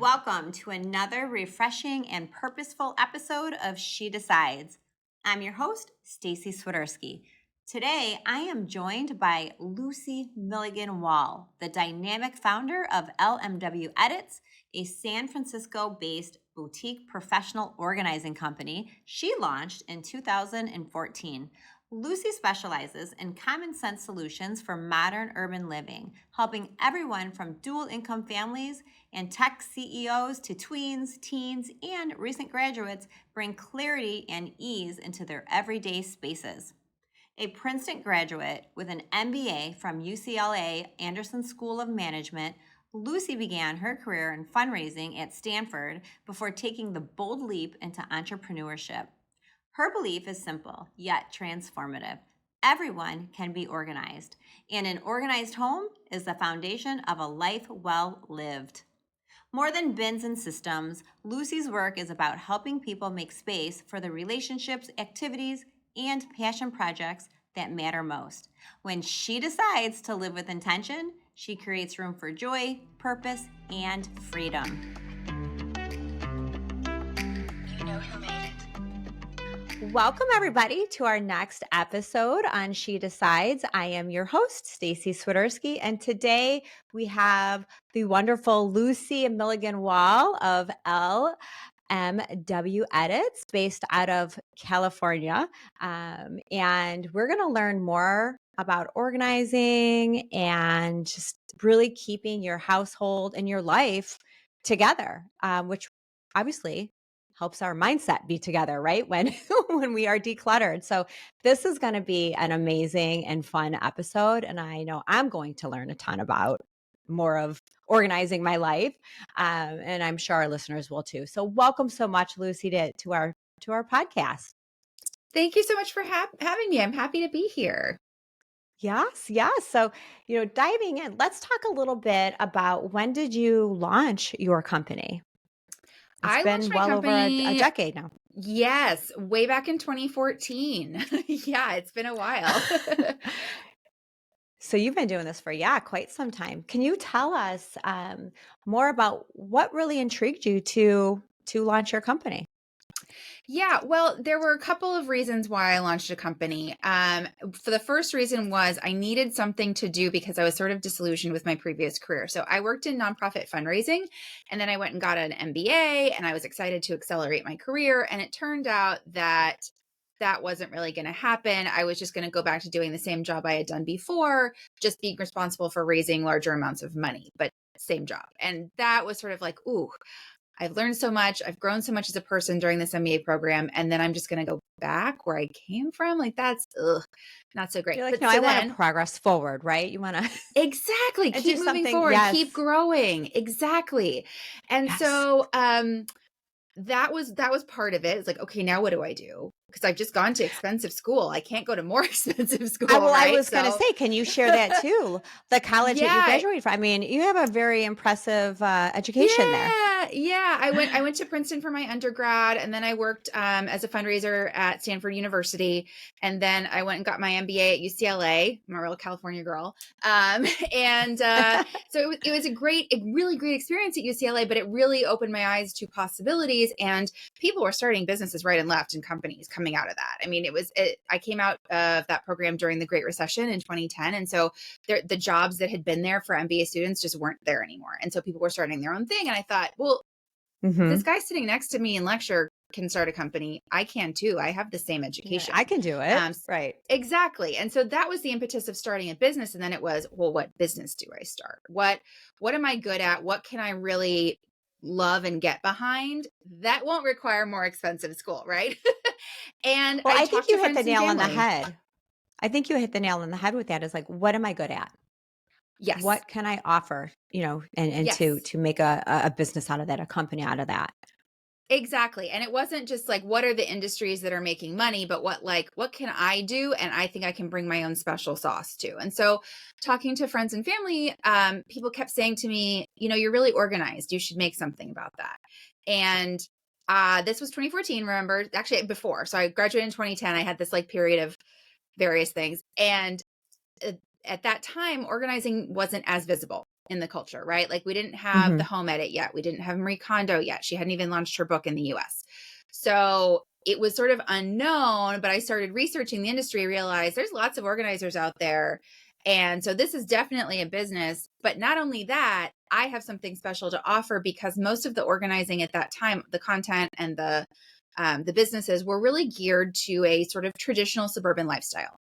welcome to another refreshing and purposeful episode of She Decides. I'm your host, Staci Swiderski. Today, I am joined by Lucy Milligan Wahl, the dynamic founder of LMW Edits, a San Francisco-based boutique professional organizing company she launched in 2014. Lucy specializes in common sense solutions for modern urban living, helping everyone from dual income families and tech CEOs to tweens, teens, and recent graduates bring clarity and ease into their everyday spaces. A Princeton graduate with an MBA from UCLA Anderson School of Management, Lucy began her career in fundraising at Stanford before taking the bold leap into entrepreneurship. Her belief is simple, yet transformative. Everyone can be organized, and an organized home is the foundation of a life well lived. More than bins and systems, Lucy's work is about helping people make space for the relationships, activities, and passion projects that matter most. When she decides to live with intention, she creates room for joy, purpose, and freedom. You know who made it. Welcome, everybody, to our next episode on She Decides. I am your host, Staci Swiderski, and today we have the wonderful Lucy Milligan Wahl of LMW Edits, based out of California. And we're going to learn more about organizing and just really keeping your household and your life together, which obviously helps our mindset be together, right? When we are decluttered. So this is going to be an amazing and fun episode. And I know I'm going to learn a ton about more of organizing my life. And I'm sure our listeners will too. So welcome so much, Lucy, to our podcast. Thank you so much for having me. I'm happy to be here. Yes. So, diving in, let's talk a little bit about when did you launch your company? It's been well over a decade now. Yes, way back in 2014. Yeah, it's been a while. So you've been doing this for, quite some time. Can you tell us more about what really intrigued you to launch your company? Yeah, well, there were a couple of reasons why I launched a company. For the first reason was I needed something to do because I was sort of disillusioned with my previous career. So I worked in nonprofit fundraising, and then I went and got an MBA, and I was excited to accelerate my career. And it turned out that wasn't really going to happen. I was just going to go back to doing the same job I had done before, just being responsible for raising larger amounts of money, but same job. And that was sort of like, ooh, I've learned so much. I've grown so much as a person during this MBA program. And then I'm just going to go back where I came from. Like that's not so great. You're like, I want to progress forward, right? You want to exactly keep moving forward, keep growing. Exactly. And so that was part of it. It's like, okay, now what do I do? Because I've just gone to expensive school. I can't go to more expensive school. I was going to say, can you share that too? The college that you graduated from. I mean, you have a very impressive education there. Yeah. I went to Princeton for my undergrad, and then I worked as a fundraiser at Stanford University, and then I went and got my MBA at UCLA. I'm a real California girl, so it was a really great experience at UCLA. But it really opened my eyes to possibilities, and people were starting businesses right and left and companies coming out of that. I mean, I came out of that program during the Great Recession in 2010, and so the jobs that had been there for MBA students just weren't there anymore, and so people were starting their own thing. And I thought, well, this guy sitting next to me in lecture can start a company. I can too. I have the same education. I can do it. Right. Exactly. And so that was the impetus of starting a business. And then it was, well, what business do I start? What am I good at? What can I really love and get behind? That won't require more expensive school, right? And I think you hit the nail on the head. I think you hit the nail on the head with that. Is like, what am I good at? Yes. What can I offer, and yes, to make a business out of that, a company out of that? Exactly. And it wasn't just like, what are the industries that are making money, but what can I do? And I think I can bring my own special sauce too. And so talking to friends and family, people kept saying to me, you're really organized. You should make something about that. And this was 2014, remember? Actually, before. So I graduated in 2010. I had this period of various things. And at that time, organizing wasn't as visible. in the culture, right? Like we didn't have Mm-hmm. the home edit yet. We didn't have Marie Kondo yet. She hadn't even launched her book in the US. So it was sort of unknown, but I started researching the industry, realized there's lots of organizers out there. And so this is definitely a business. But not only that, I have something special to offer because most of the organizing at that time, the content and the businesses were really geared to a sort of traditional suburban lifestyle.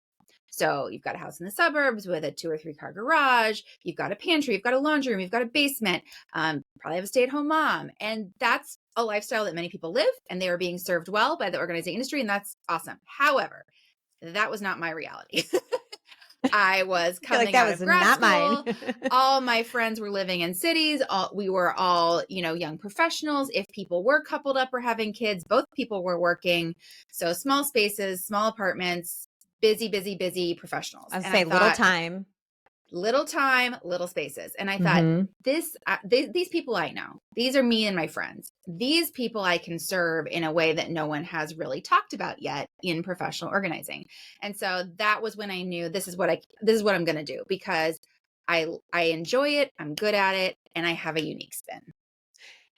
So you've got a house in the suburbs with a 2 or 3 car garage. You've got a pantry, you've got a laundry room, you've got a basement. Probably have a stay-at-home mom, and that's a lifestyle that many people live, and they are being served well by the organizing industry, and that's awesome. However, that was not my reality. I was I feel like coming that out was of grad not mine. school. All my friends were living in cities. We were all, young professionals. If people were coupled up or having kids, both people were working. So small spaces, small apartments, busy, busy, busy professionals. I'd And I say little thought, time. little time, little spaces. And I thought, Mm-hmm. these people I know, these are me and my friends. These people I can serve in a way that no one has really talked about yet in professional organizing. And so that was when I knew this is what I'm going to do, because I enjoy it, I'm good at it, and I have a unique spin.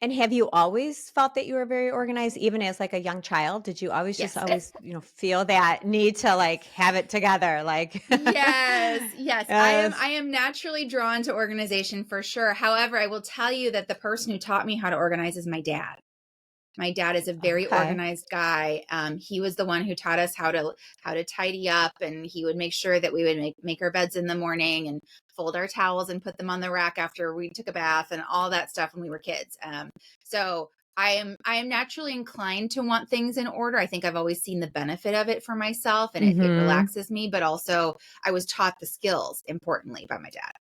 And have you always felt that you were very organized, even as like a young child? Did you always just Yes. always, feel that need to like have it together? Like, Yes, yes. yes. I am naturally drawn to organization for sure. However, I will tell you that the person who taught me how to organize is my dad. My dad is a very Okay. organized guy. He was the one who taught us how to tidy up, and he would make sure that we would make our beds in the morning and fold our towels and put them on the rack after we took a bath and all that stuff when we were kids. So I am naturally inclined to want things in order. I think I've always seen the benefit of it for myself, and it Mm-hmm. relaxes me. But also, I was taught the skills importantly by my dad.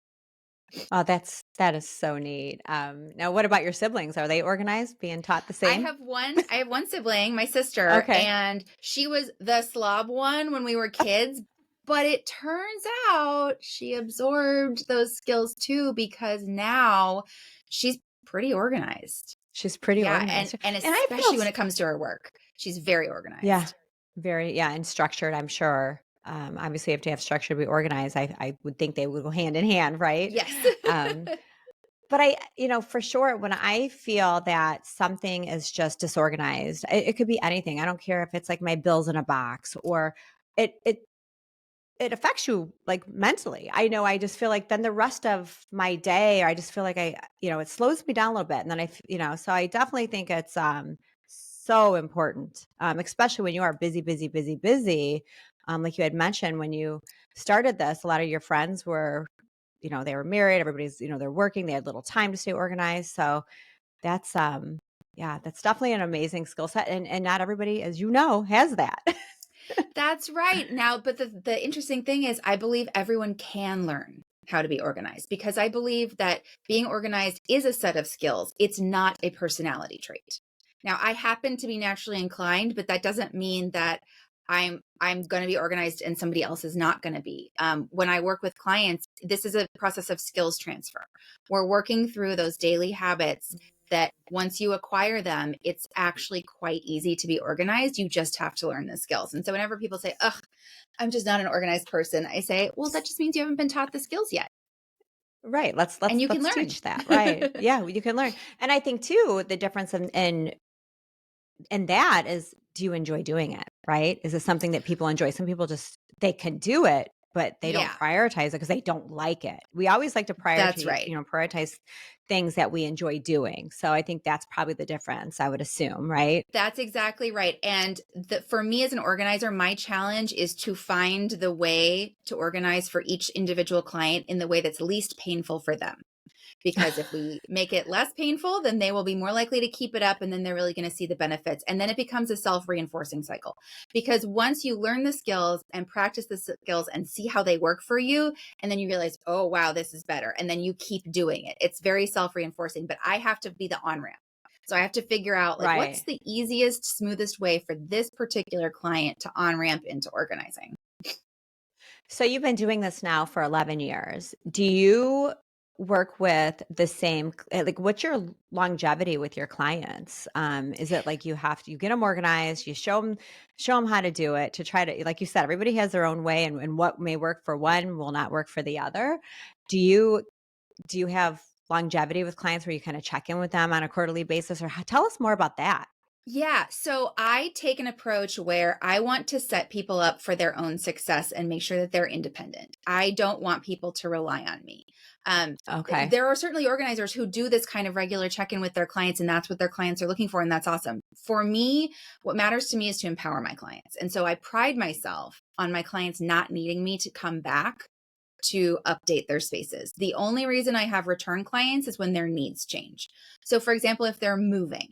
Oh, that is so neat. Now what about your siblings? Are they organized, being taught the same? I have one sibling, my sister, Okay. and she was the slob one when we were kids, but it turns out she absorbed those skills too, because now she's pretty organized. She's pretty Yeah, organized. and And I feel especially when it comes to her work, she's very yeah, organized. very, yeah, and structured, I'm sure. Obviously you have to have structure to be organized. I would think they would go hand in hand, right? Yes. Um, But for sure, when I feel that something is just disorganized, it could be anything. I don't care if it's like my bills in a box or it it it affects you like mentally. I know I just feel like then the rest of my day, or I just feel like it slows me down a little bit. And then so I definitely think it's so important, especially when you are busy, busy, busy, busy. Like you had mentioned when you started this, a lot of your friends were they were married, everybody's, they're working, they had little time to stay organized. So that's yeah, that's definitely an amazing skill set. And not everybody, as you know, has that. That's right. Now, but the interesting thing is, I believe everyone can learn how to be organized, because I believe that being organized is a set of skills. It's not a personality trait. Now, I happen to be naturally inclined, but that doesn't mean that I'm going to be organized and somebody else is not going to be. When I work with clients, this is a process of skills transfer. We're working through those daily habits that once you acquire them, it's actually quite easy to be organized. You just have to learn the skills. And so whenever people say, "Ugh, I'm just not an organized person," I say, well, that just means you haven't been taught the skills yet, Right. Let's and let's you can let's learn. teach that. Right. Yeah, you can learn. And I think too, the difference in that is, do you enjoy doing it? Right? Is it something that people enjoy? Some people just they can do it, but they don't Yeah, prioritize it because they don't like it. We always like to that's right. prioritize things that we enjoy doing. So I think that's probably the difference, I would assume, right? That's exactly right. And for me as an organizer, my challenge is to find the way to organize for each individual client in the way that's least painful for them. Because if we make it less painful, then they will be more likely to keep it up, and then they're really going to see the benefits. And then it becomes a self-reinforcing cycle. Because once you learn the skills and practice the skills and see how they work for you, and then you realize, oh, wow, this is better. And then you keep doing it. It's very self-reinforcing, but I have to be the on-ramp. So I have to figure out like what's Right. the easiest, smoothest way for this particular client to on-ramp into organizing. So you've been doing this now for 11 years. Do you work with the same, like what's your longevity with your clients? Is it like you get them organized, you show them how to do it to try to, like you said, everybody has their own way and what may work for one will not work for the other. Do you do you have longevity with clients where you kind of check in with them on a quarterly basis, or tell us more about that? Yeah. So I take an approach where I want to set people up for their own success and make sure that they're independent. I don't want people to rely on me. Okay. There are certainly organizers who do this kind of regular check-in with their clients, and that's what their clients are looking for. And that's awesome. For me, what matters to me is to empower my clients. And so I pride myself on my clients not needing me to come back to update their spaces. The only reason I have return clients is when their needs change. So for example, if they're moving,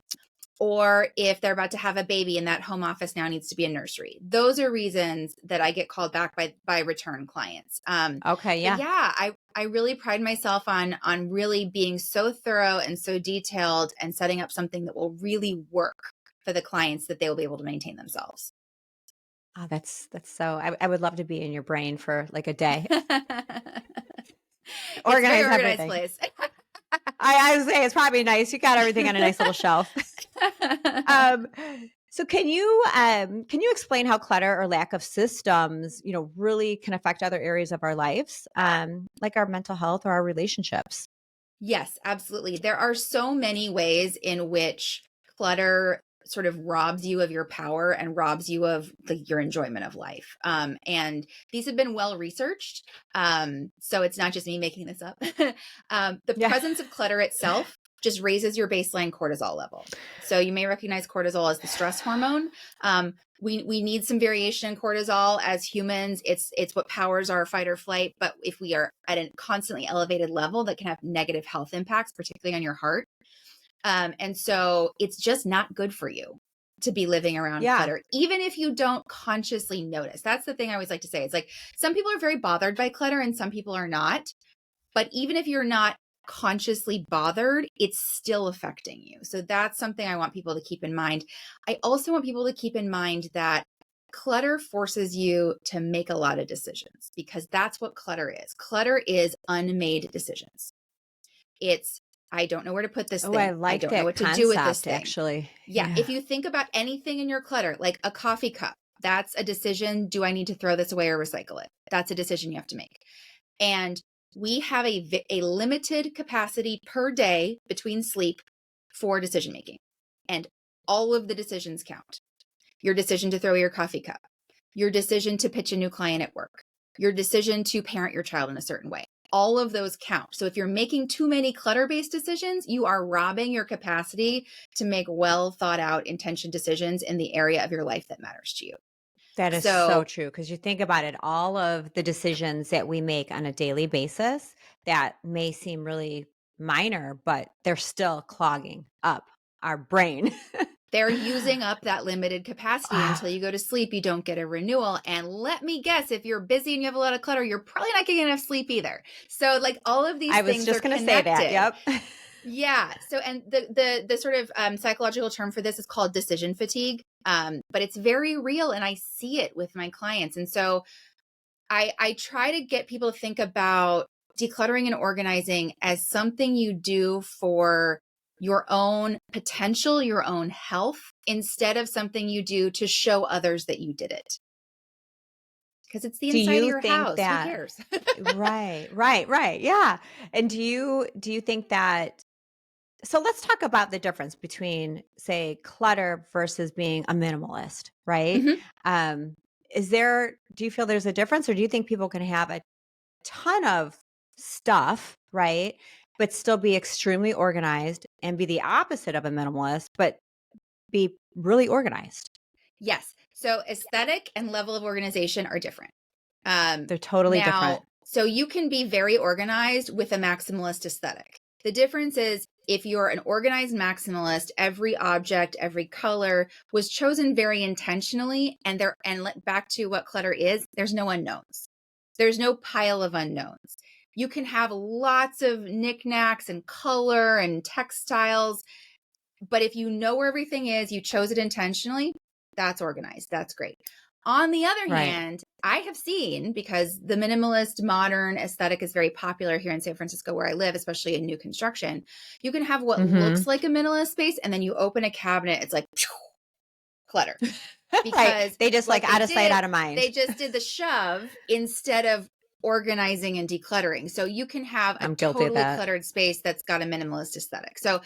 or if they're about to have a baby and that home office now needs to be a nursery. Those are reasons that I get called back by return clients. Okay. But Yeah. yeah, I really pride myself on really being so thorough and so detailed and setting up something that will really work for the clients that they will be able to maintain themselves. Oh, that's so, I would love to be in your brain for like a day. It's a Organize very organized everything. place. I would say it's probably nice. You got everything on a nice little shelf. So can you explain how clutter or lack of systems, really can affect other areas of our lives, like our mental health or our relationships? Yes, absolutely. There are so many ways in which clutter sort of robs you of your power and robs you of your enjoyment of life. And these have been well researched. So it's not just me making this up. The Yeah. presence of clutter itself just raises your baseline cortisol level. So you may recognize cortisol as the stress hormone. We need some variation in cortisol as humans. It's what powers our fight or flight. But if we are at a constantly elevated level, that can have negative health impacts, particularly on your heart. And so it's just not good for you to be living around clutter, even if you don't consciously notice. That's the thing I always like to say. It's like some people are very bothered by clutter and some people are not. But even if you're not consciously bothered, it's still affecting you. So that's something I want people to keep in mind. I also want people to keep in mind that clutter forces you to make a lot of decisions, because that's what clutter is. Clutter is unmade decisions. It's, I don't know where to put this thing. I like don't that know what to do with this concept, thing. actually. Yeah. If you think about anything in your clutter, like a coffee cup, that's a decision. Do I need to throw this away or recycle it? That's a decision you have to make. And we have a limited capacity per day between sleep for decision making. And all of the decisions count. Your decision to throw your coffee cup, your decision to pitch a new client at work, your decision to parent your child in a certain way. All of those count. So if you're making too many clutter-based decisions, you are robbing your capacity to make well thought out intentioned decisions in the area of your life that matters to you. That is so true, because you think about it, all of the decisions that we make on a daily basis that may seem really minor, but they're still clogging up our brain. They're using up that limited capacity until you go to sleep. You don't get a renewal. And let me guess, if you're busy and you have a lot of clutter, you're probably not getting enough sleep either. So like all of these things are connected. I was just going to say that. Yep. Yeah. So, and the sort of psychological term for this is called decision fatigue. But it's very real, and I see it with my clients. And so I try to get people to think about decluttering and organizing as something you do for your own potential, your own health, instead of something you do to show others that you did it. Because it's the inside of your house. Who cares? Right. Yeah. And do you think that, so let's talk about the difference between, say, clutter versus being a minimalist, right? Mm-hmm. Do you feel there's a difference, or do you think people can have a ton of stuff, right, but still be extremely organized and be the opposite of a minimalist, but be really organized? Yes. So aesthetic and level of organization are different. They're totally different. So you can be very organized with a maximalist aesthetic. The difference is, if you're an organized maximalist, every object, every color was chosen very intentionally, and back to what clutter is, there's no unknowns. There's no pile of unknowns. You can have lots of knickknacks and color and textiles, but if you know where everything is, you chose it intentionally, that's organized. That's great. On the other hand, I have seen, because the minimalist modern aesthetic is very popular here in San Francisco where I live, especially in new construction, you can have what looks like a minimalist space, and then you open a cabinet, it's like clutter. Because they just like out of sight, out of mind. They just did the shove instead of organizing and decluttering. So you can have a I'm guilty of totally that. cluttered space that's got a minimalist aesthetic. So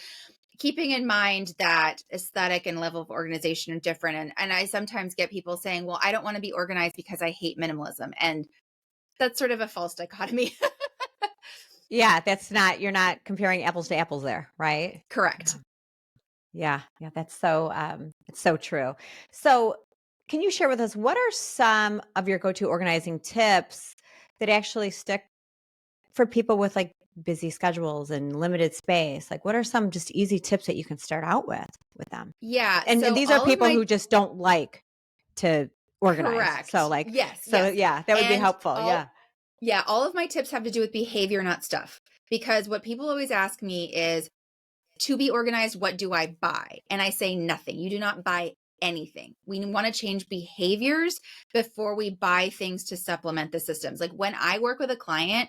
keeping in mind that aesthetic and level of organization are different. And I sometimes get people saying, well, I don't want to be organized because I hate minimalism. And that's sort of a false dichotomy. Yeah, you're not comparing apples to apples there, right? Correct. Yeah, that's so it's so true. So, can you share with us what are some of your go-to organizing tips that actually stick for people with like busy schedules and limited space? Like what are some just easy tips that you can start out with them? Yeah. And So these are all of people my who just don't like to organize. So correct. like Yes. so Yes. yeah, that would be And helpful. Yeah. all of my tips have to do with behavior, not stuff. Because what people always ask me is, to be organized, what do I buy? And I say nothing. You do not buy anything. We want to change behaviors before we buy things to supplement the systems. Like when I work with a client,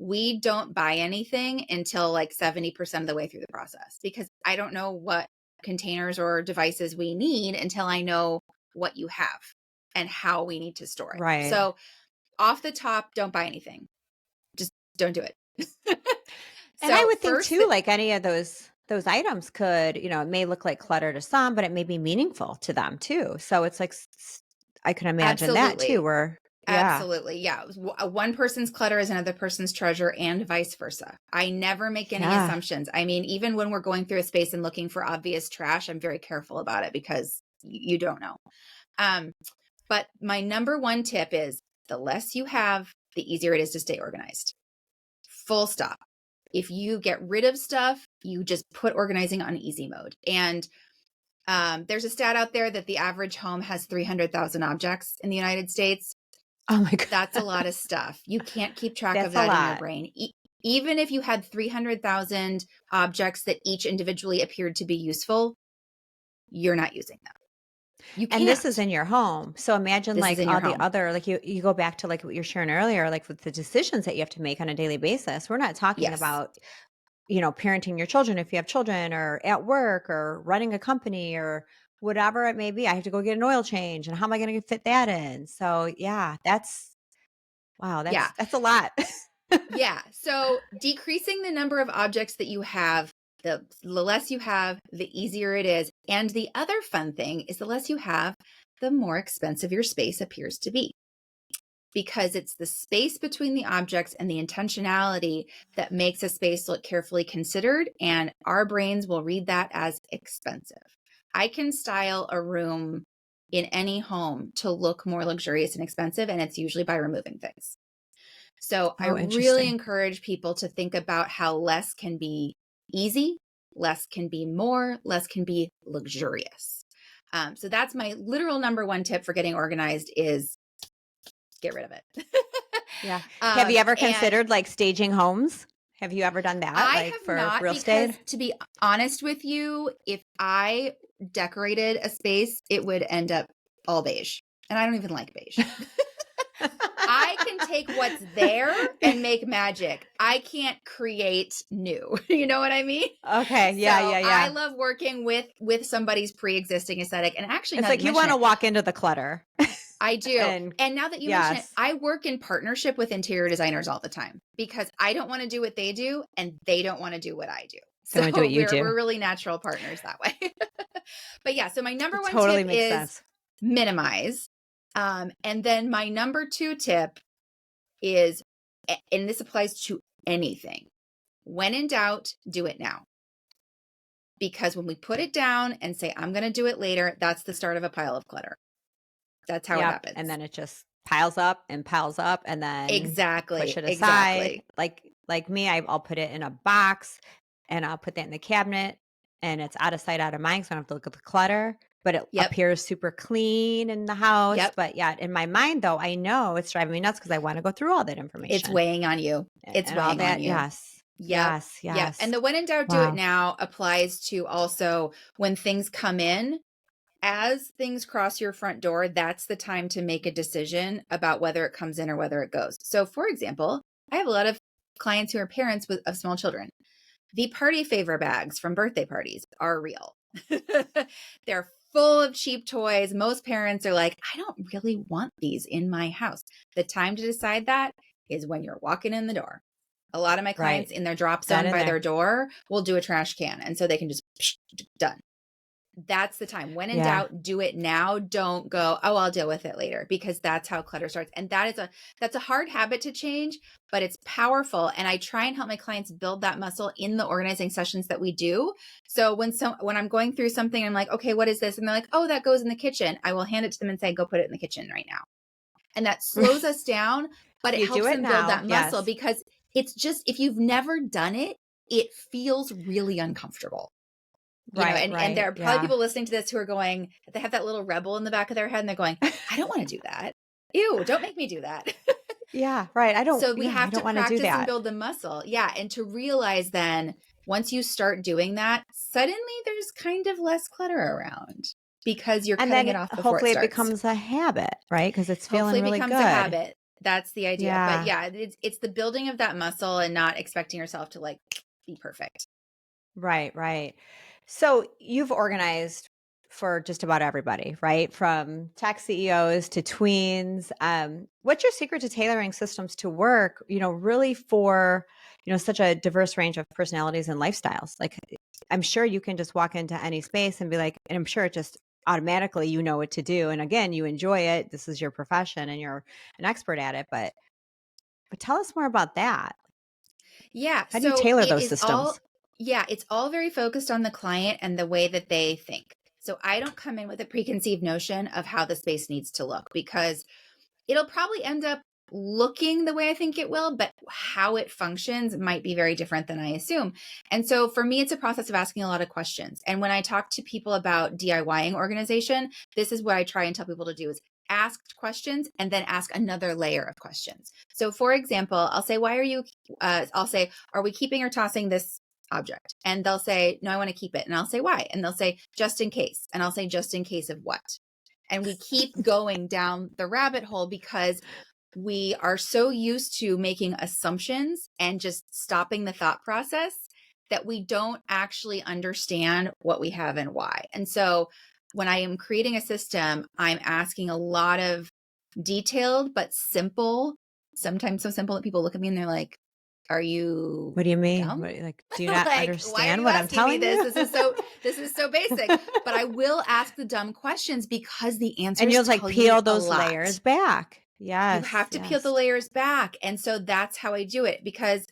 we don't buy anything until like 70% of the way through the process, because I don't know what containers or devices we need until I know what you have and how we need to store it. Right. So off the top, don't buy anything. Just don't do it. And I So would think first, too, like any of those items could, it may look like clutter to some, but it may be meaningful to them too. So it's like I can imagine that too, absolutely. where yeah. Absolutely. Yeah. One person's clutter is another person's treasure and vice versa. I never make any Yeah. assumptions. I mean, even when we're going through a space and looking for obvious trash, I'm very careful about it because you don't know. But my number one tip is the less you have, the easier it is to stay organized. Full stop. If you get rid of stuff, you just put organizing on easy mode. And there's a stat out there that the average home has 300,000 objects in the United States. Oh my God. That's a lot of stuff. You can't keep track That's of a that in your lot. brain. Even if you had 300,000 objects that each individually appeared to be useful, you're not using them. You can't. And this is in your home. So imagine This is like in all your the home. other, like you go back to like what you're sharing earlier, like with the decisions that you have to make on a daily basis. We're not talking Yes. about, parenting your children if you have children, or at work, or running a company, or whatever it may be. I have to go get an oil change, and how am I going to fit that in? So yeah, wow, Yeah. that's a lot. Yeah. So decreasing the number of objects that you have, the less you have, the easier it is. And the other fun thing is the less you have, the more expensive your space appears to be. Because it's the space between the objects and the intentionality that makes a space look carefully considered, and our brains will read that as expensive. I can style a room in any home to look more luxurious and expensive, and it's usually by removing things. So I really Interesting. encourage people to think about how less can be easy, less can be more, less can be luxurious. So that's my literal number one tip for getting organized is get rid of it. Yeah. Have you ever And considered like staging homes? Have you ever done that, I like have for not, real because estate? to be honest with you, if I decorated a space, it would end up all beige. And I don't even like beige. I can take what's there and make magic. I can't create new. You know what I mean? Okay. Yeah. So Yeah. I Yeah. love working with somebody's pre-existing aesthetic. And actually, It's now that like you you mention want to it, walk into the clutter. I do. And And now that you mention it, yes, I work in partnership with interior designers all the time because I don't want to do what they do and they don't want to do what I do. they want to do So what you do. we're really natural partners that way. But yeah, so my number It one totally tip makes is sense. minimize. And then my number two tip is, and this applies to anything, when in doubt, do it now. Because when we put it down and say, I'm going to do it later, that's the start of a pile of clutter. That's how it Yep. happens. And then it just piles up, and then Exactly. push it aside. Exactly. Like me, I'll put it in a box, and I'll put that in the cabinet, and it's out of sight, out of mind. So I don't have to look at the clutter, but it Yep. appears super clean in the house. Yep. But yeah, in my mind though, I know it's driving me nuts because I want to go through all that information. It's weighing on you. It's and all weighing that. on you. Yes. Yep. Yes. Yep. Yes. And the when in doubt, do it now applies to also when things come in. As things cross your front door, that's the time to make a decision about whether it comes in or whether it goes. So, for example, I have a lot of clients who are parents of small children. The party favor bags from birthday parties are real. They're full of cheap toys. Most parents are like, I don't really want these in my house. The time to decide that is when you're walking in the door. A lot of my clients Right. in their drop Done zone in by there. their door will do a trash can. And so they can just done. That's the time. When in doubt, do it now. Don't go, oh, I'll deal with it later, because that's how clutter starts. And that's a hard habit to change, but it's powerful. And I try and help my clients build that muscle in the organizing sessions that we do. So when I'm going through something, I'm like, okay, what is this? And they're like, oh, that goes in the kitchen. I will hand it to them and say, go put it in the kitchen right now. And that slows us down, but it You helps do it them build now. that muscle, Yes. because it's just, if you've never done it, it feels really uncomfortable. You know, and there are probably people listening to this who are going, they have that little rebel in the back of their head and they're going, I don't want to do that. Ew, don't make me do that. Yeah, right. So we have to want to do practice and that. build the muscle. Yeah. And to realize then, once you start doing that, suddenly there's kind of less clutter around, because you're And cutting then it off before hopefully it it starts. becomes a habit, right? Because it's feeling Hopefully really becomes good. a habit. That's the idea. Yeah. But yeah, it's the building of that muscle and not expecting yourself to like be perfect. Right, right. So you've organized for just about everybody, right? From tech CEOs to tweens. What's your secret to tailoring systems to work, really for, such a diverse range of personalities and lifestyles? Like, I'm sure you can just walk into any space and be like, and I'm sure it just automatically, you know what to do. And again, you enjoy it. This is your profession and you're an expert at it. But tell us more about that. Yeah. How do you So tailor it those is all, systems? yeah, it's all very focused on the client and the way that they think. So I don't come in with a preconceived notion of how the space needs to look, because it'll probably end up looking the way I think it will, but how it functions might be very different than I assume. And so for me, it's a process of asking a lot of questions. And when I talk to people about DIYing organization, this is what I try and tell people to do, is ask questions and then ask another layer of questions. So for example, I'll say, I'll say, are we keeping or tossing this object? And they'll say, no, I want to keep it. And I'll say, why? And they'll say, just in case. And I'll say, just in case of what? And we keep going down the rabbit hole, because we are so used to making assumptions and just stopping the thought process that we don't actually understand what we have and why. And so when I am creating a system, I'm asking a lot of detailed but simple, sometimes so simple that people look at me and they're like, are you What do you mean? dumb? Do you not Like, why are understand you what I'm asking me telling this? you? This is so basic. But I will ask the dumb questions, because the answers And you'll tell peel you a those lot. layers back. Yes. You have to peel the layers back. And so that's how I do it, because,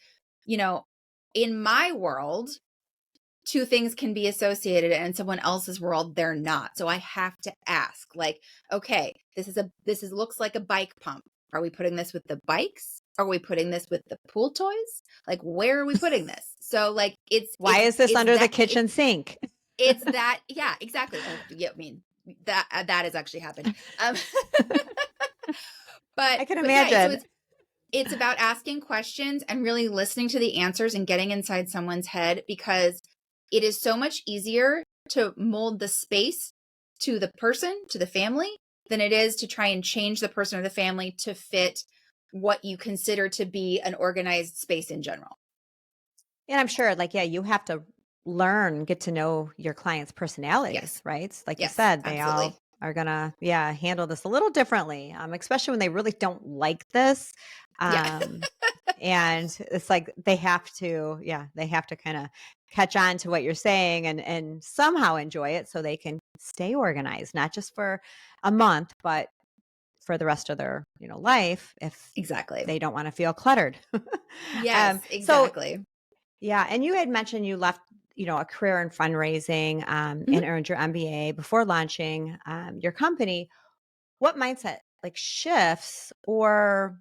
in my world, two things can be associated, and in someone else's world, they're not. So I have to ask, like, okay, this looks like a bike pump. Are we putting this with the bikes? Are we putting this with the pool toys? Like, where are we putting this? So like, Why is this under the kitchen sink? It's that, yeah, exactly. Oh, yeah, I mean, that has actually happened. I can Yeah, imagine. so it's about asking questions and really listening to the answers and getting inside someone's head, because it is so much easier to mold the space to the person, to the family, than it is to try and change the person or the family to fit what you consider to be an organized space in general. And I'm sure, you have to get to know your clients' personalities, Yes. right? Like you Yes, said, they absolutely. all are gonna, handle this a little differently, especially when they really don't like this. Yeah. And it's like they have to kind of catch on to what you're saying and somehow enjoy it so they can stay organized, not just for a month, but for the rest of their life, if Exactly. they don't want to feel cluttered. Yes, exactly. Yeah, and you had mentioned you left, a career in fundraising, and earned your MBA before launching your company. What mindset, shifts or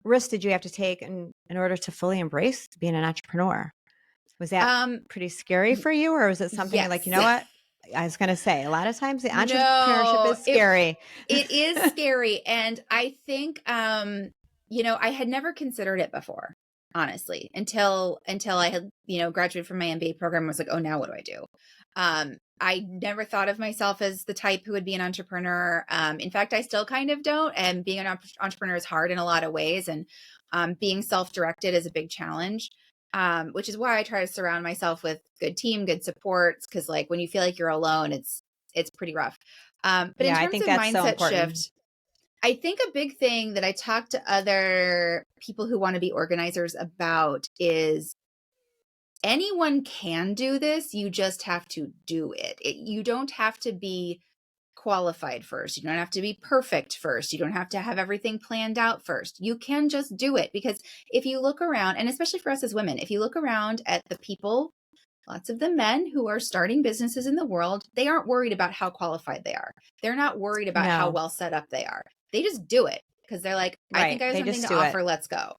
risks did you have to take in order to fully embrace being an entrepreneur? Was that pretty scary for you, or was it something you're like, Yes. you know what? I was going to say, a lot of times the entrepreneurship No, is scary. it is scary. And I think, I had never considered it before, honestly, until I had, graduated from my MBA program. I was like, oh, now what do I do? I never thought of myself as the type who would be an entrepreneur. In fact, I still kind of don't. And being an entrepreneur is hard in a lot of ways. And being self-directed is a big challenge. Which is why I try to surround myself with good team, good supports. Cause like when you feel like you're alone, it's pretty rough. But in Yeah, I terms think of that's so mindset important. shift, I think a big thing that I talk to other people who want to be organizers about is anyone can do this. You just have to do it. You don't have to be qualified first. You don't have to be perfect first. You don't have to have everything planned out first. You can just do it, because if you look around, and especially for us as women, if you look around at the people, lots of the men who are starting businesses in the world, they aren't worried about how qualified they are. They're not worried about how No, well set up they are. They just do it because they're like, I think right. I have They something just to do it. offer. Let's go.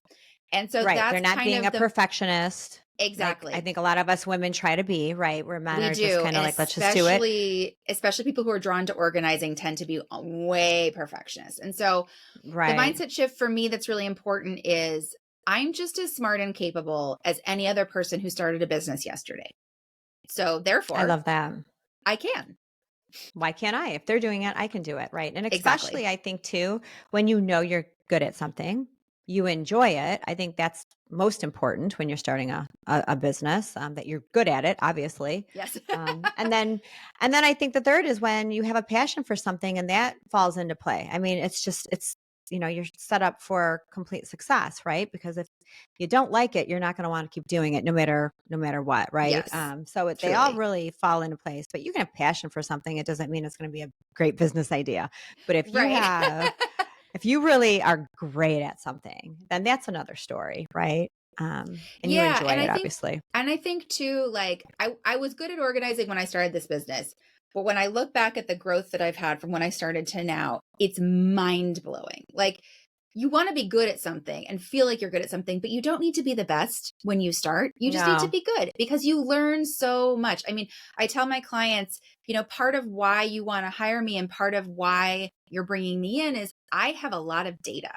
And so Right. They're that's not kind being of a the perfectionist. Like I exactly. think a lot of us women try to be, right? Where men We are just do. kind of And like, let's just do it. especially people who are drawn to organizing tend to be way perfectionist. And so the Right. mindset shift for me that's really important is I'm just as smart and capable as any other person who started a business yesterday. So I therefore, love that. I can. Why can't I? If they're doing it, I can do it. Right. And Exactly. especially, I think, too, when you know you're good at something, you enjoy it. I think that's most important when you're starting a business, that you're good at it, obviously. Yes. Um, and then, and then I think the third is when you have a passion for something and that falls into play. I mean, you're set up for complete success, right? Because if you don't like it, you're not going to want to keep doing it no matter what, right? Yes. They all Truly. really fall into place. But you can have passion for something. It doesn't mean it's going to be a great business idea. But Right. if you really are great at something, then that's another story, right? And you Yeah. enjoy it, obviously. And I think too, like I was good at organizing when I started this business. But when I look back at the growth that I've had from when I started to now, it's mind blowing. Like you want to be good at something and feel like you're good at something, but you don't need to be the best when you start. You just need to No, be good because you learn so much. I mean, I tell my clients, part of why you want to hire me and part of why you're bringing me in is I have a lot of data.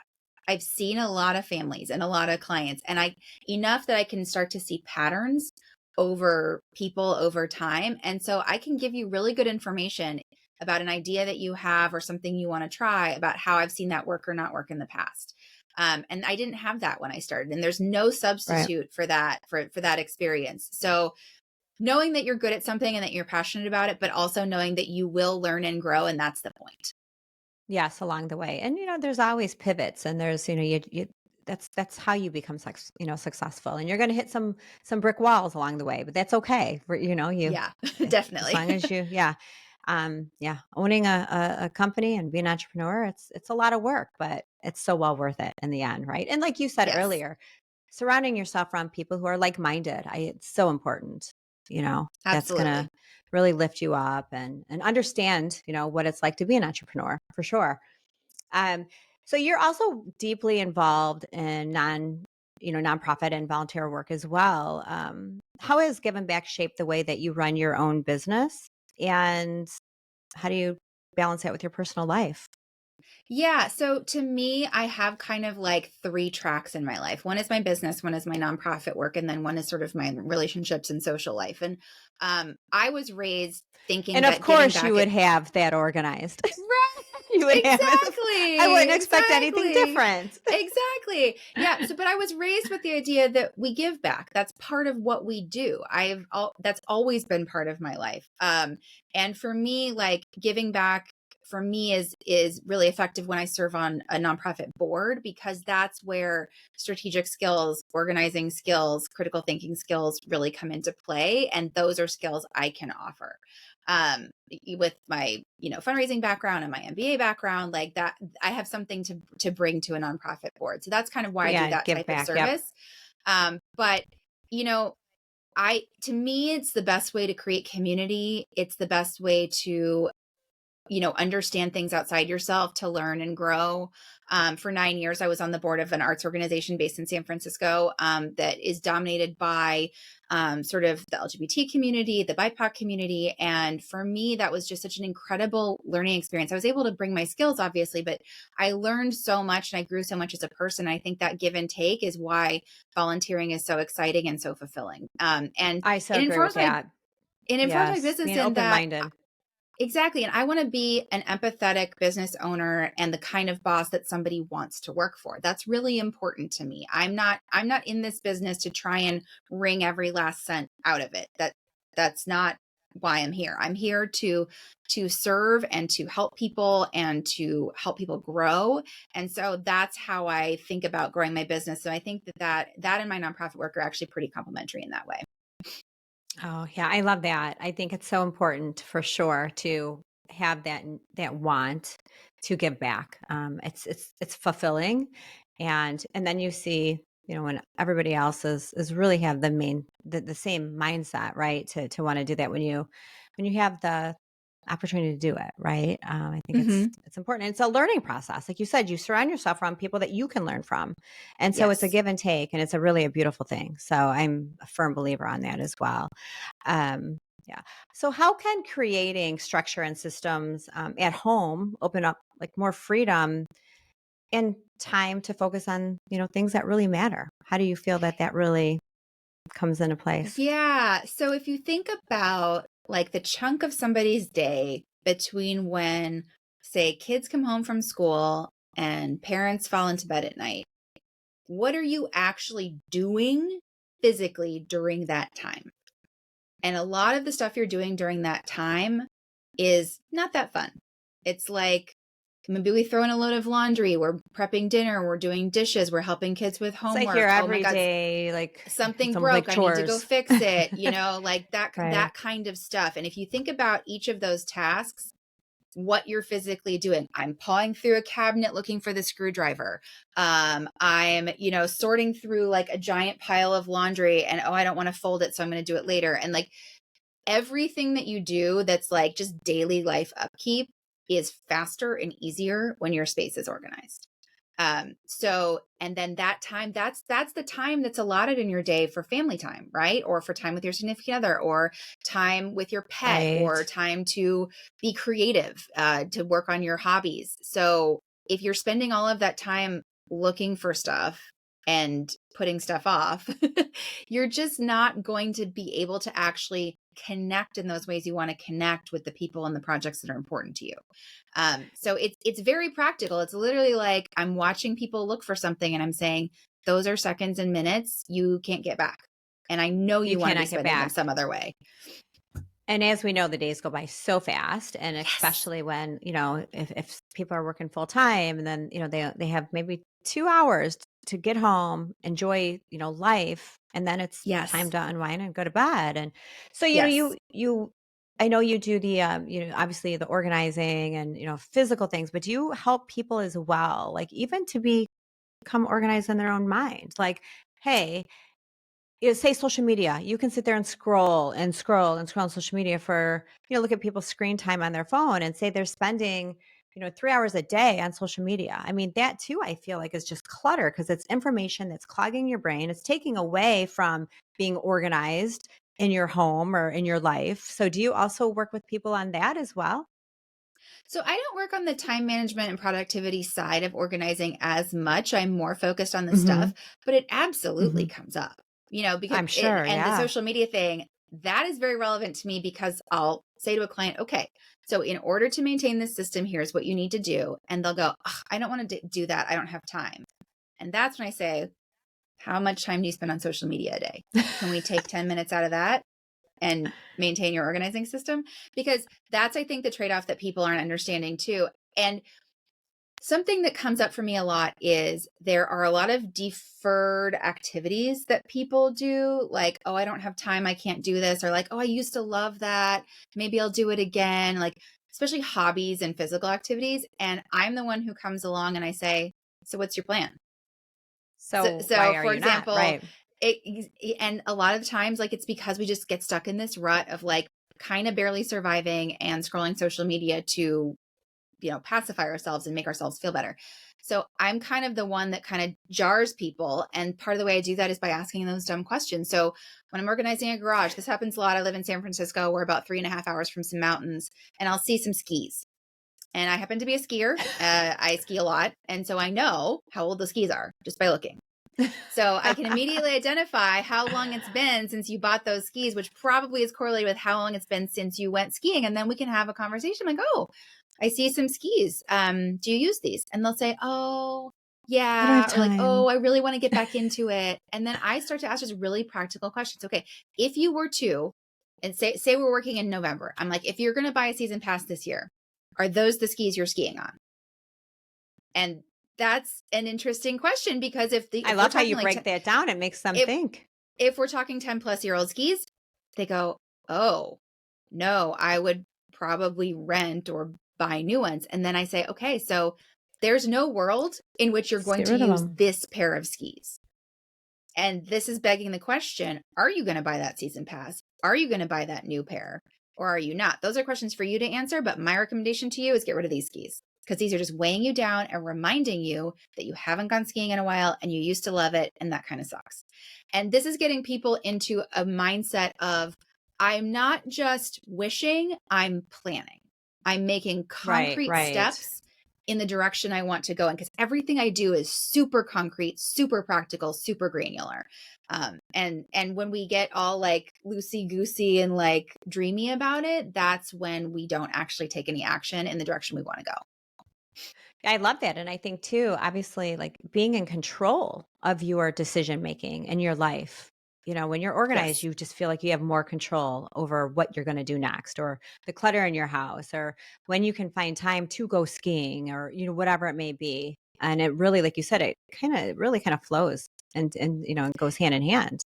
I've seen a lot of families and a lot of clients, and enough that I can start to see patterns over people over time. And so I can give you really good information about an idea that you have or something you want to try about how I've seen that work or not work in the past. And I didn't have that when I started, and there's no right. substitute for that, for that experience. So knowing that you're good at something and that you're passionate about it, but also knowing that you will learn and grow. And that's the point. Yes, along the way. And there's always pivots and there's, you that's how you become successful. And you're going to hit some brick walls along the way, but that's okay. You Yeah, as definitely. long as owning a company and being an entrepreneur, it's a lot of work, but it's so well worth it in the end, right? And like you said Yes, earlier, surrounding yourself around people who are like-minded, it's so important. That's going absolutely. to really lift you up and understand, what it's like to be an entrepreneur for sure. Um, so you're also deeply involved in nonprofit and volunteer work as well. How has giving back shaped the way that you run your own business, and how do you balance that with your personal life? Yeah. So to me, I have kind of like three tracks in my life. One is my business, one is my nonprofit work, and then one is sort of my relationships and social life. And I was raised thinking And of that giving course, you back would it. have that organized. Right. You would have it. I wouldn't Exactly. expect anything Exactly. different. Exactly. Yeah. So, but I was raised with the idea that we give back. That's part of what we do. That's always been part of my life. And for me, like giving back for me is really effective when I serve on a nonprofit board, because that's where strategic skills, organizing skills, critical thinking skills really come into play. And those are skills I can offer. With my fundraising background and my MBA background, like that, I have something to bring to a nonprofit board. So that's kind of why I do Yeah, that give type of back. Yep. service. But you know I to me it's the best way to create community. It's the best way to understand things outside yourself, to learn and grow. For 9 years, I was on the board of an arts organization based in San Francisco that is dominated by sort of the LGBT community, the BIPOC community. And for me, that was just such an incredible learning experience. I was able to bring my skills, obviously, but I learned so much and I grew so much as a person. I think that give and take is why volunteering is so exciting and so fulfilling. And I so it agree with informs my that. it informs my Yes, business being in open that. minded. Exactly. And I want to be an empathetic business owner and the kind of boss that somebody wants to work for. That's really important to me. I'm not in this business to try and wring every last cent out of it. That's not why I'm here. I'm here to serve and to help people and to help people grow. And so that's how I think about growing my business. So I think that and my nonprofit work are actually pretty complementary in that way. Oh, yeah, I love that. I think it's so important for sure to have that want to give back. It's fulfilling, and then you see, when everybody else is really have the same mindset, right? To want to do that when you have the opportunity to do it, right? I think Hmm. it's important. It's a learning process, like you said. You surround yourself around people that you can learn from, and so it's a Yes. give and take, and it's a beautiful thing. So I'm a firm believer on that as well. Um, yeah. So how can creating structure and systems at home open up like more freedom and time to focus on, things that really matter? How do you feel that really comes into place? Yeah. So if you think about like the chunk of somebody's day between when, say, kids come home from school and parents fall into bed at night, what are you actually doing physically during that time? And a lot of the stuff you're doing during that time is not that fun. It's like maybe we throw in a load of laundry, we're prepping dinner, we're doing dishes, we're helping kids with It's like your homework. Oh my God, everyday, like it's something almost broke, like I need to go chores. fix it, like Right. that kind of stuff. And if you think about each of those tasks, what you're physically doing. I'm pawing through a cabinet looking for the screwdriver. I'm, sorting through like a giant pile of laundry and I don't want to fold it, so I'm going to do it later. And like everything that you do that's like just daily life upkeep is faster and easier when your space is organized. And then that time, that's the time that's allotted in your day for family time, right? Or for time with your significant other, or time with your pet, or Right. time to be creative, to work on your hobbies. So if you're spending all of that time looking for stuff and putting stuff off, you're just not going to be able to actually connect in those ways you want to connect with the people and the projects that are important to you. So it's very practical. It's literally like I'm watching people look for something and I'm saying, those are seconds and minutes you can't get back. And I know You you want to be cannot get spending them back. some other way. And as we know, the days go by so fast, and Yes. especially when, if people are working full time and then, they have maybe 2 hours to get home, enjoy, life, and then it's time Yes. to unwind and go to bed. And so, Yes. I know you do the, obviously the organizing and, physical things, but do you help people as well? Like even to become organized in their own mind? Like, hey, say social media. You can sit there and scroll and scroll and scroll on social media for, look at people's screen time on their phone and say they're spending, 3 hours a day on social media. I mean, that too, I feel like is just clutter because it's information that's clogging your brain. It's taking away from being organized in your home or in your life. So do you also work with people on that as well? So I don't work on the time management and productivity side of organizing as much. I'm more focused on the stuff, Hmm. but it absolutely Hmm. comes up, because I'm sure. and the Yeah. social media thing, that is very relevant to me because I'll say to a client, okay, so in order to maintain this system, here's what you need to do. And they'll go, "Ugh, I don't want to do that. I don't have time." And that's when I say, how much time do you spend on social media a day? Can we take 10 minutes out of that and maintain your organizing system? Because that's, I think, the trade-off that people aren't understanding too. And something that comes up for me a lot is there are a lot of deferred activities that people do, like, oh, I don't have time, I can't do this, or like, oh, I used to love that, maybe I'll do it again, like especially hobbies and physical activities. And I'm the one who comes along and I say, so what's your plan? So, So why so are for you not? example, Right. and a lot of the times, like it's because we just get stuck in this rut of like kind of barely surviving and scrolling social media to, pacify ourselves and make ourselves feel better. So I'm kind of the one that kind of jars people. And part of the way I do that is by asking those dumb questions. So when I'm organizing a garage, this happens a lot. I live in San Francisco. We're about 3.5 hours from some mountains, and I'll see some skis. And I happen to be a skier. I ski a lot. And so I know how old the skis are just by looking. So I can immediately identify how long it's been since you bought those skis, which probably is correlated with how long it's been since you went skiing. And then we can have a conversation like, oh, I see some skis. Do you use these? And they'll say, oh, I don't have yeah. Or like, oh, time. I really want to get back into it. And then I start to ask just really practical questions. Okay, if you were to and say we're working in November. I'm like, if you're going to buy a season pass this year, are those the skis you're skiing on? And that's an interesting question, because I love how you break that down. It makes them think. If we're talking 10-plus-year-old skis, they go, oh, no, I would probably rent or buy new ones. And then I say, okay, so there's no world in which you're going to use this pair of skis. And this is begging the question, are you going to buy that season pass? Are you going to buy that new pair? Or are you not? Those are questions for you to answer. But my recommendation to you is get rid of these skis, because these are just weighing you down and reminding you that you haven't gone skiing in a while and you used to love it. And that kind of sucks. And this is getting people into a mindset of, I'm not just wishing, I'm planning. I'm making concrete steps in the direction I want to go in, because everything I do is super concrete, super practical, super granular. And when we get all like loosey goosey and like dreamy about it, that's when we don't actually take any action in the direction we want to go. I love that. And I think too, obviously, like being in control of your decision making in your life. You know, when you're organized, you just feel like you have more control over what you're going to do next, or the clutter in your house, or when you can find time to go skiing, or, you know, whatever it may be. And it really, like you said, it really kind of flows and, you know, and goes hand in hand.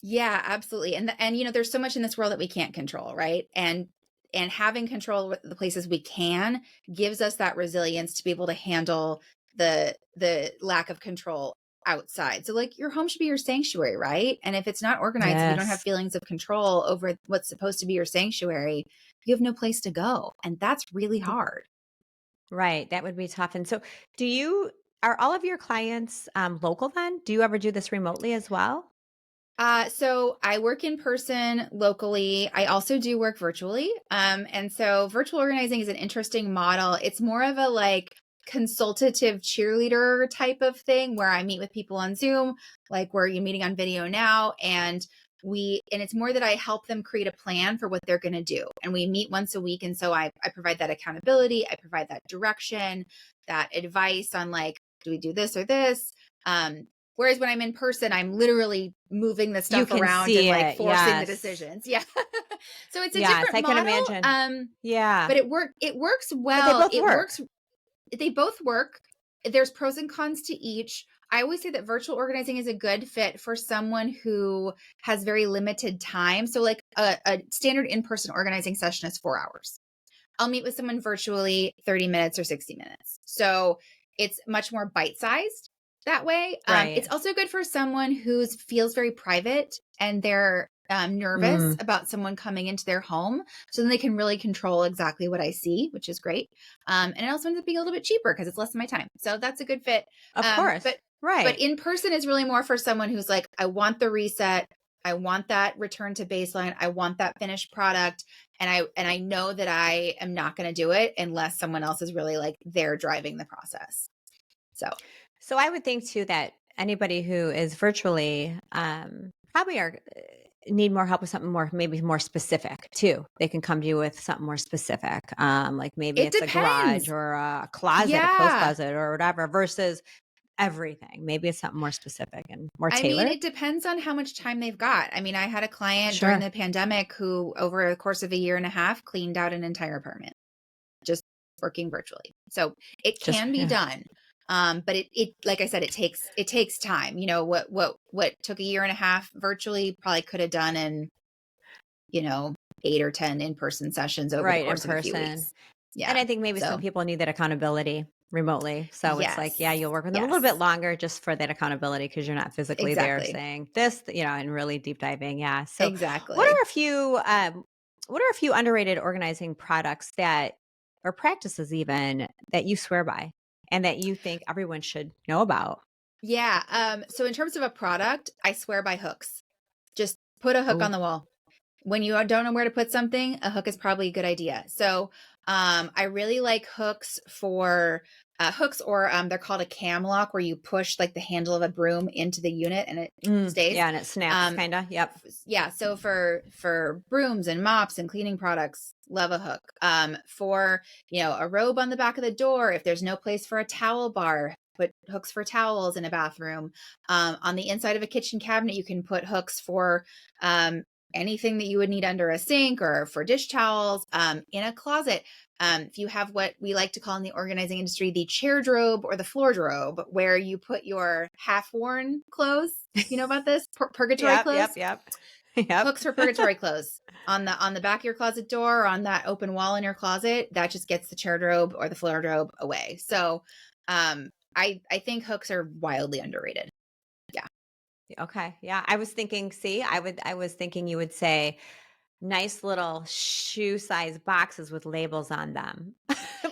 Yeah, absolutely. And you know, there's so much in this world that we can't control, right? And having control of the places we can gives us that resilience to be able to handle the lack of control outside. So like your home should be your sanctuary, right? And if it's not organized, if you don't have feelings of control over what's supposed to be your sanctuary, you have no place to go. And that's really hard. Right. That would be tough. And so are all of your clients local then? Do you ever do this remotely as well? So I work in person locally. I also do work virtually. And so virtual organizing is an interesting model. It's more of a like consultative cheerleader type of thing, where I meet with people on Zoom, like where you're meeting on video now. And it's more that I help them create a plan for what they're going to do. And we meet once a week. And so I provide that accountability. I provide that direction, that advice on like, do we do this or this? Whereas when I'm in person, I'm literally moving the stuff around and like forcing the decisions. Yeah. So it's a different model. I can imagine. Yeah. But it works well. They both work. There's pros and cons to each. I always say that virtual organizing is a good fit for someone who has very limited time. So like a standard in-person organizing session is 4 hours. I'll meet with someone virtually 30 minutes or 60 minutes. So it's much more bite-sized that way. It's also good for someone who feels very private and they're nervous about someone coming into their home. So then they can really control exactly what I see, which is great. And it also ends up being a little bit cheaper because it's less of my time. So that's a good fit. Of course. But in person is really more for someone who's like, I want the reset. I want that return to baseline. I want that finished product. And I know that I am not going to do it unless someone else is really like they're driving the process. So I would think too that anybody who is virtually probably need more help with something maybe more specific too. They can come to you with something more specific, like maybe it's a garage or a closet, a clothes closet or whatever, versus everything. Maybe it's something more specific and more tailored. I mean, it depends on how much time they've got. I mean, I had a client during the pandemic who over the course of a year and a half cleaned out an entire apartment just working virtually. So it can be done. But it like I said, it takes time. You know, what took a year and a half virtually probably could have done in, 8 or 10 in-person sessions over the course of a few weeks. Yeah. And I think maybe some people need that accountability remotely. So it's like, you'll work with them a little bit longer just for that accountability because you're not physically there saying this, and really deep diving. Yeah. So exactly. What are a few underrated organizing products or practices even that you swear by and that you think everyone should know about? Yeah. So in terms of a product, I swear by hooks. Just put a hook on the wall. When you don't know where to put something, a hook is probably a good idea. So I really like hooks for hooks, or they're called a cam lock, where you push like the handle of a broom into the unit and it stays. Yeah, and it snaps kind of. Yep. Yeah. So for brooms and mops and cleaning products, love a hook. For, a robe on the back of the door, if there's no place for a towel bar, put hooks for towels in a bathroom. On the inside of a kitchen cabinet, you can put hooks for anything that you would need under a sink or for dish towels, in a closet. If you have what we like to call in the organizing industry, the chair drobe or the floor drobe, where you put your half-worn clothes, you know about this? Purgatory clothes? Yep. Hooks for purgatory clothes on the back of your closet door, or on that open wall in your closet. That just gets the chair drobe or the floor drobe away. So I think hooks are wildly underrated. Yeah. Okay. Yeah. I was thinking, I was thinking you would say nice little shoe size boxes with labels on them.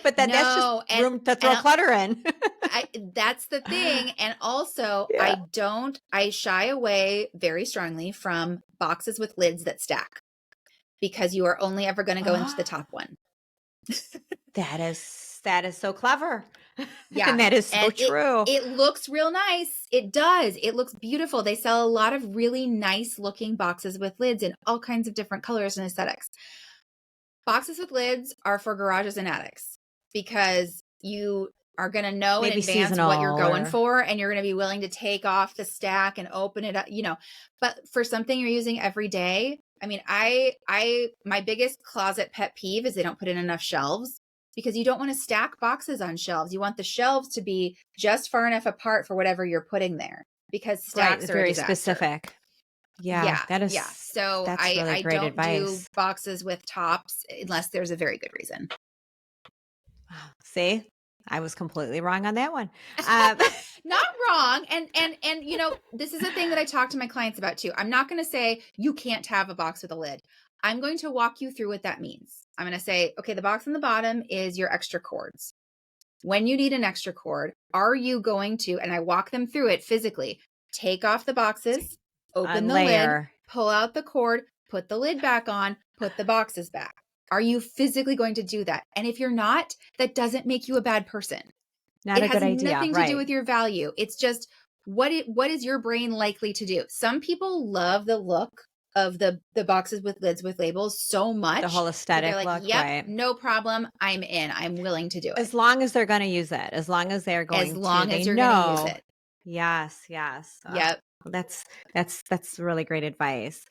But that's just No, room to throw and clutter in. that's the thing. And also, Yeah. I shy away very strongly from boxes with lids that stack, because you are only ever going to go into the top one. That is so clever. Yeah. And that is so And true. it looks real nice. It does. It looks beautiful. They sell a lot of really nice looking boxes with lids in all kinds of different colors and aesthetics. Boxes with lids are for garages and attics, because you are going to know in Maybe advance what you're seasonal going or for, and you're going to be willing to take off the stack and open it up, but for something you're using every day. I mean, my biggest closet pet peeve is they don't put in enough shelves, because you don't want to stack boxes on shelves. You want the shelves to be just far enough apart for whatever you're putting there, because right, stacks are a very disaster. specific. Yeah, Yeah. So that's really I great don't advice. do boxes with tops unless there's a very good reason. See, I was completely wrong on that one. Not wrong. And this is a thing that I talk to my clients about too. I'm not going to say you can't have a box with a lid. I'm going to walk you through what that means. I'm going to say, okay, the box on the bottom is your extra cords. When you need an extra cord, are you going to, and I walk them through it physically, take off the boxes, open the lid, pull out the cord, put the lid back on, put the boxes back. Are you physically going to do that? And if you're not, that doesn't make you a bad person. Not a good idea. It has nothing to right. do with your value. It's just what is your brain likely to do? Some people love the look of the boxes with lids with labels so much. The whole aesthetic they're like, look, yep, right? no problem. I'm in. I'm willing to do it. As long as they're going to use it. As long as they're going to. As long as you're going to use it. Yes. Yep. That's really great advice.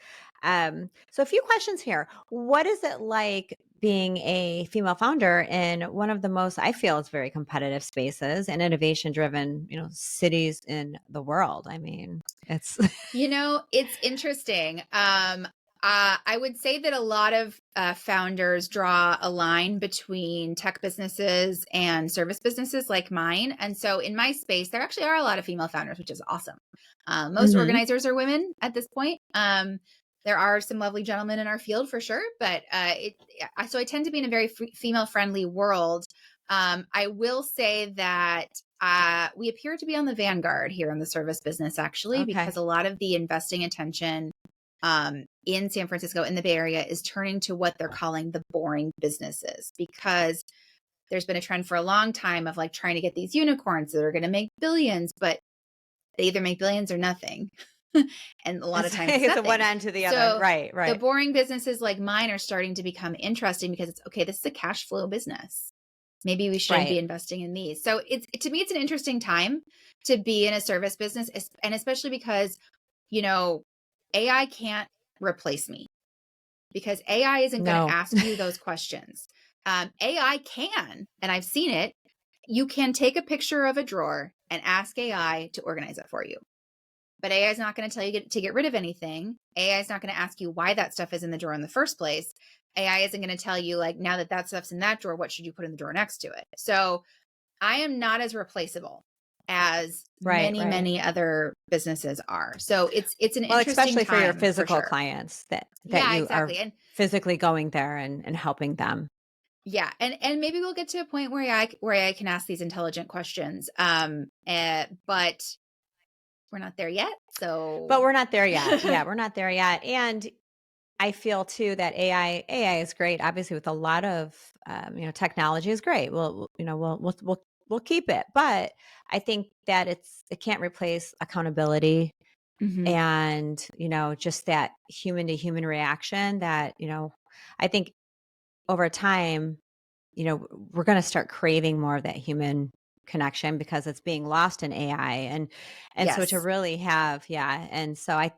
So a few questions here. What is it like being a female founder in one of the most, I feel, it's very competitive spaces and innovation driven, cities in the world? I mean, it's it's interesting. I would say that a lot of founders draw a line between tech businesses and service businesses like mine. And so in my space, there actually are a lot of female founders, which is awesome. Most organizers are women at this point. There are some lovely gentlemen in our field for sure, but so I tend to be in a very female friendly world. I will say that we appear to be on the vanguard here in the service business, actually, because a lot of the investing attention in San Francisco, in the Bay Area, is turning to what they're calling the boring businesses, because there's been a trend for a long time of like trying to get these unicorns that are going to make billions, but they either make billions or nothing. And a lot of times it's one end to the other. Right. The boring businesses like mine are starting to become interesting, because it's okay, this is a cash flow business. Maybe we shouldn't be investing in these. So to me, it's an interesting time to be in a service business, and especially because, AI can't replace me, because AI isn't going to ask you those questions. AI can, and I've seen it. You can take a picture of a drawer and ask AI to organize it for you. But AI is not going to tell you to get rid of anything. AI is not going to ask you why that stuff is in the drawer in the first place. AI isn't going to tell you, like, now that stuff's in that drawer, what should you put in the drawer next to it? So I am not as replaceable as many other businesses are. So it's an interesting especially time for your physical clients that you are physically going there and helping them. Yeah. And maybe we'll get to a point where I can ask these intelligent questions. But we're not there yet. But we're not there yet. Yeah, we're not there yet. And I feel too that AI is great. Obviously, with a lot of technology is great. We'll keep it, but I think that it can't replace accountability and just that human to human reaction. That I think over time, we're going to start craving more of that human connection because it's being lost in AI. And so to Yes. really have, and so I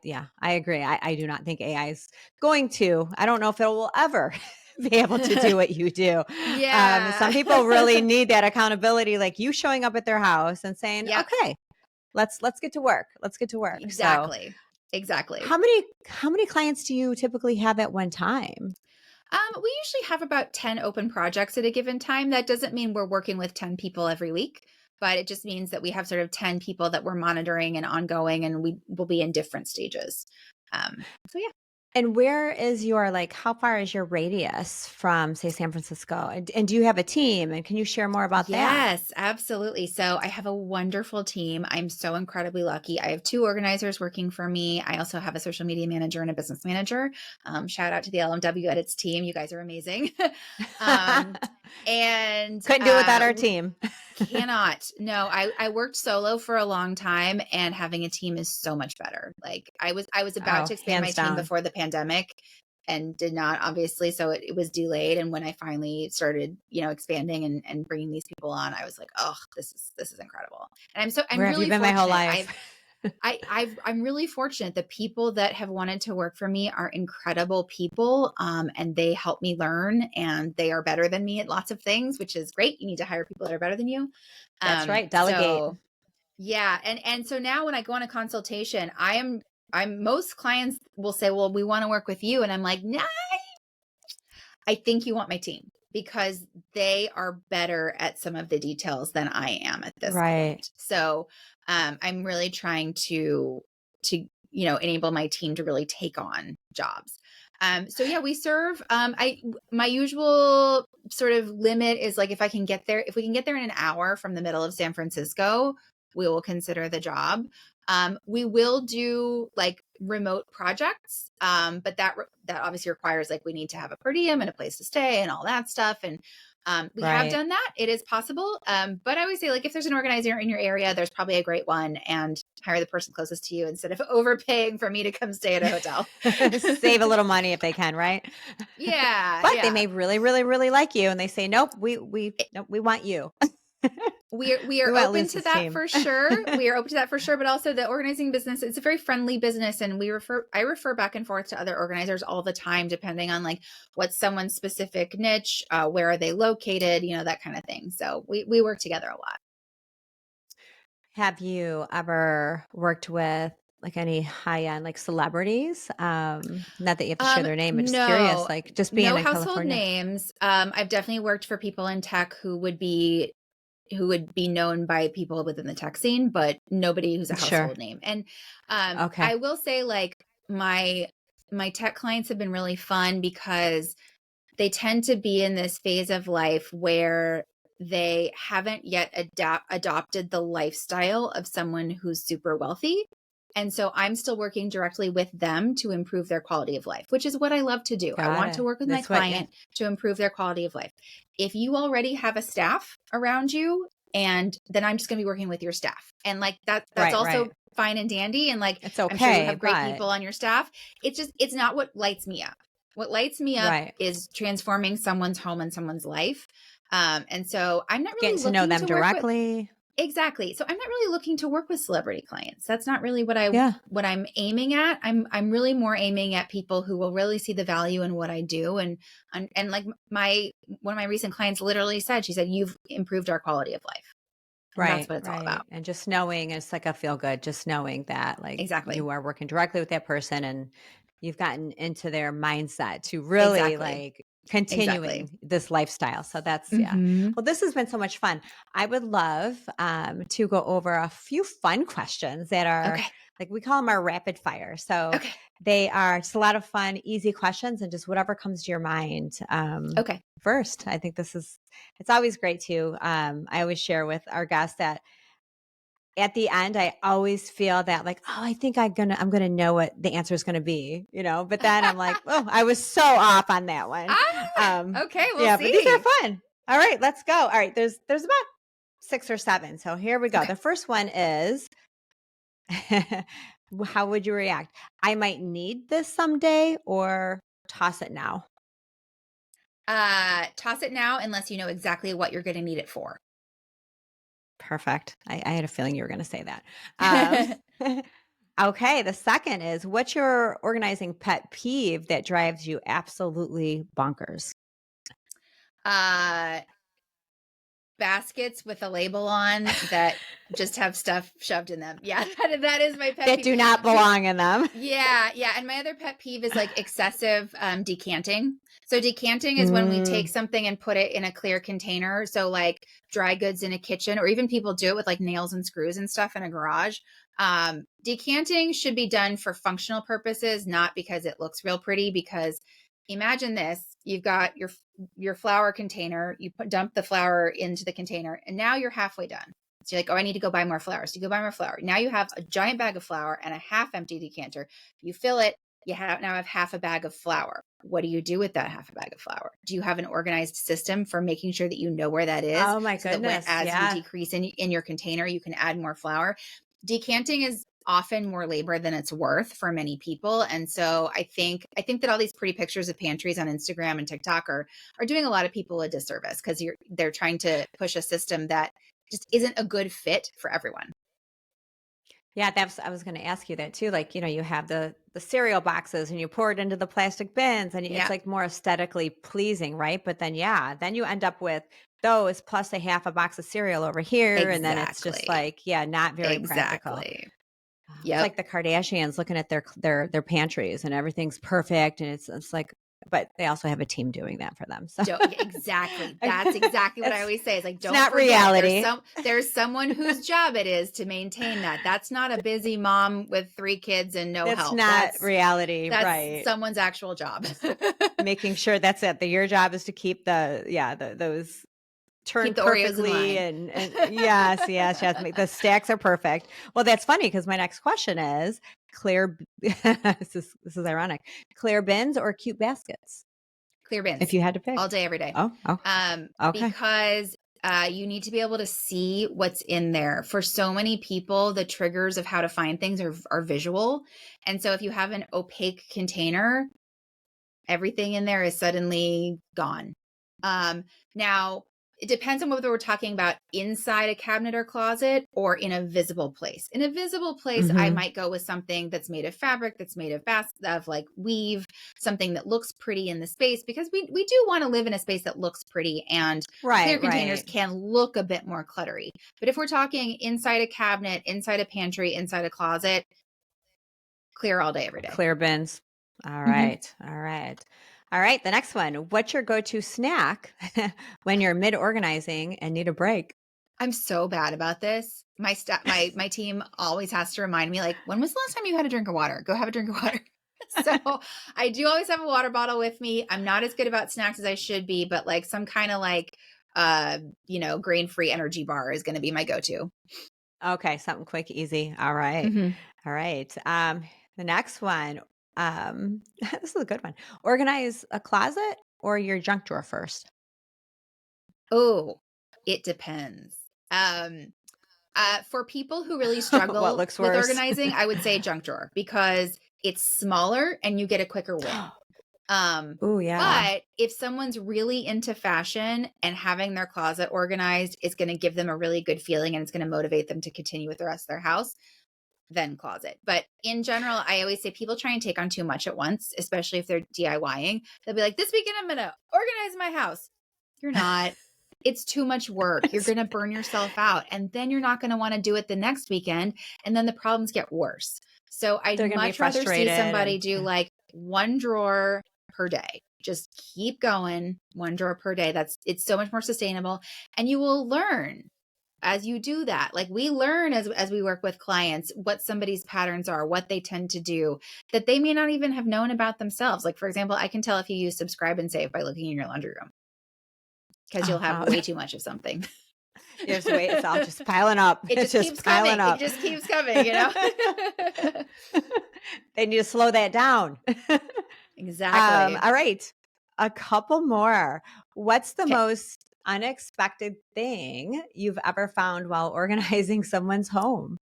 agree. I do not think AI is going to, I don't know if it will ever be able to do what you do. Yeah. Some people really need that accountability, like you showing up at their house and saying, Yep. okay, let's get to work. Let's get to work. So Exactly. Exactly. how many clients do you typically have at one time? We usually have about 10 open projects at a given time. That doesn't mean we're working with 10 people every week, but it just means that we have sort of 10 people that we're monitoring and ongoing, and we will be in different stages. So yeah. And where is your, like, how far is your radius from, say, San Francisco? And do you have a team? And can you share more about that? Yes, absolutely. So I have a wonderful team. I'm so incredibly lucky. I have 2 organizers working for me. I also have a social media manager and a business manager. Shout out to the LMW Edits team. You guys are amazing. um, and Couldn't do it without our team. Cannot. No, I worked solo for a long time, and having a team is so much better. Like I was about Oh, to expand my hands team down. before the pandemic and did not, obviously. So it was delayed. And when I finally started, expanding and bringing these people on, I was like, oh, this is incredible. And I'm Where have you really been my whole fortunate. life? I'm really fortunate. The people that have wanted to work for me are incredible people. And they help me learn, and they are better than me at lots of things, which is great. You need to hire people that are better than you. That's right. Delegate. So yeah. And so now when I go on a consultation, I'm most clients will say, well, we want to work with you. And I'm like, nah, I think you want my team, because they are better at some of the details than I am at this Right. point. So I'm really trying to enable my team to really take on jobs. So yeah, we serve. My usual sort of limit is like, if we can get there in an hour from the middle of San Francisco, we will consider the job. We will do like remote projects, but that obviously requires, like, we need to have a per diem and a place to stay and all that stuff. And we have done that. It is possible. But I always say, like, if there's an organizer in your area, there's probably a great one, and hire the person closest to you instead of overpaying for me to come stay at a hotel. Save a little money if they can, right? Yeah. But they Yeah. may really, really, really like you, and they say, nope, nope, we want you. We are We want open to Lucy's that team. for sure. We are open to that for sure. But also, the organizing business, it's a very friendly business. And I refer back and forth to other organizers all the time, depending on like what's someone's specific niche, where are they located, that kind of thing. So we work together a lot. Have you ever worked with like any high-end like celebrities? Not that you have to share their name, but just curious, No, like just being no in household California. names. I've definitely worked for people in tech who would be known by people within the tech scene, but nobody who's a Sure. household name. And Okay. I will say, like, my tech clients have been really fun, because they tend to be in this phase of life where they haven't yet adopted the lifestyle of someone who's super wealthy. And so I'm still working directly with them to improve their quality of life, which is what I love to do. I Got want to it. work with my That's what, yeah. client to improve their quality of life. If you already have a staff around you, and then I'm just going to be working with your staff. And like that's Right. also fine and dandy. And like, It's I'm sure you okay, have great but people on your staff. It's not what lights me up. What lights me up right. is transforming someone's home and someone's life. And so I'm not Getting really to know looking them to work with. directly. Exactly. So I'm not really looking to work with celebrity clients. That's not really Yeah. what I'm aiming at. I'm really more aiming at people who will really see the value in what I do. And like one of my recent clients literally said, she said, "You've improved our quality of life." And that's what it's all Right. about. And just knowing, it's like a feel good, just knowing that like Exactly. you are working directly with that person and you've gotten into their mindset to really Exactly. like Exactly. continuing this lifestyle. So that's, yeah. Hmm. Well, this has been so much fun. I would love to go over a few fun questions that are Okay. like, we call them our rapid fire. So Okay. they are just a lot of fun, easy questions and just whatever comes to your mind. Okay. First, I think it's always great to, I always share with our guests that at the end, I always feel that like, oh, I think I'm gonna know what the answer is gonna be, but then I'm like, oh, I was so off on that one. Okay. We'll Yeah, but these are see. fun. All right, let's go. All right, there's about 6 or 7. So here we go. Okay. The first one is, how would you react? I might need this someday, or toss it now. Toss it now, unless you know exactly what you're going to need it for. Perfect. I had a feeling you were going to say that. Okay. The second is, what's your organizing pet peeve that drives you absolutely bonkers? uh, Baskets with a label on that just have stuff shoved in them. Yeah, that is my pet That peeve. do not belong in them. Yeah, yeah. And my other pet peeve is like excessive decanting. So decanting is when we take Mm, something and put it in a clear container. So like dry goods in a kitchen, or even people do it with like nails and screws and stuff in a garage. Decanting should be done for functional purposes, not because it looks real pretty. Because imagine this: you've got your flour container, dump the flour into the container, and now you're halfway done. So you're like, oh, I need to go buy more flour. So you go buy more flour. Now you have a giant bag of flour and a half empty decanter. You fill it. You now have half a bag of flour. What do you do with that half a bag of flour? Do you have an organized system for making sure that you know where that is? oh my So that goodness. as you Yeah. decrease in your container, you can add more flour. Decanting is often more labor than it's worth for many people. And so I think that all these pretty pictures of pantries on Instagram and TikTok are doing a lot of people a disservice, because they're trying to push a system that just isn't a good fit for everyone. Yeah, I was going to ask you that too. Like, you have the cereal boxes and you pour it into the plastic bins and it's Yeah, like more aesthetically pleasing, right? But then then you end up with those plus a half a box of cereal over here and then it's just exactly. like, yeah, not very practical. Exactly. It's Yep. like the Kardashians looking at their pantries and everything's perfect and it's like, but they also have a team doing that for them. So Yeah, exactly. That's exactly what I it's always say. Is like, it's don't not forget, reality. there's someone whose job it is to maintain that. That's not a busy mom with 3 kids and no That's help. not reality, That's right? someone's actual job. Making sure that's it. That your job is to keep those Keep turned the Oreos in perfectly line. and yes, yes, yes. The stacks are perfect. Well, that's funny because my next question is clear. This is ironic. Clear bins or cute baskets? Clear If bins you had to pick. all day, every day. Oh, okay. Because you need to be able to see what's in there. For so many people, the triggers of how to find things are visual. And so if you have an opaque container, everything in there is suddenly gone. Now, it depends on whether we're talking about inside a cabinet or closet or in a visible place. In a visible place, I Mm-hmm. might go with something that's made of fabric, that's made of like weave, something that looks pretty in the space, because we do want to live in a space that looks pretty, and clear Right, containers right. can look a bit more cluttery. But if we're talking inside a cabinet, inside a pantry, inside a closet, clear all day, every day. Clear bins. All Mhm. right. All right. All right. The next one. What's your go-to snack when you're mid-organizing and need a break? I'm so bad about this. My team always has to remind me, like, when was the last time you had a drink of water? Go have a drink of water. So I do always have a water bottle with me. I'm not as good about snacks as I should be, but like some kind of like grain-free energy bar is going to be my go-to. Okay, something quick, easy. All right. Mhm. All right. The next one. This is a good one. Organize a closet or your junk drawer first. Oh, it depends. Um, for people who really What struggle looks with worse? organizing, I would say junk drawer, because it's smaller and you get a quicker win. Oh, yeah. But if someone's really into fashion, and having their closet organized is going to give them a really good feeling and it's going to motivate them to continue with the rest of their house, then closet. But in general, I always say people try and take on too much at once, especially if they're DIYing. They'll be like, this weekend I'm going to organize my house. You're not. It's too much work. You're going to burn yourself out. And then you're not going to want to do it the next weekend. And then the problems get worse. So I'd They're going to be much rather see frustrated somebody and do yeah. like one drawer per day. Just keep going, one drawer per day. It's so much more sustainable. And you will learn as you do that. Like, we learn as we work with clients what somebody's patterns are, what they tend to do that they may not even have known about themselves. Like, for example, I can tell if you use subscribe and save by looking in your laundry room, because you'll Oh, have wow. way too much of something. There's way it's all just piling up. It It's just just keeps piling coming. It up. just keeps coming. They need to slow that down. Exactly. All right. A couple more. What's the Okay. most unexpected thing you've ever found while organizing someone's home?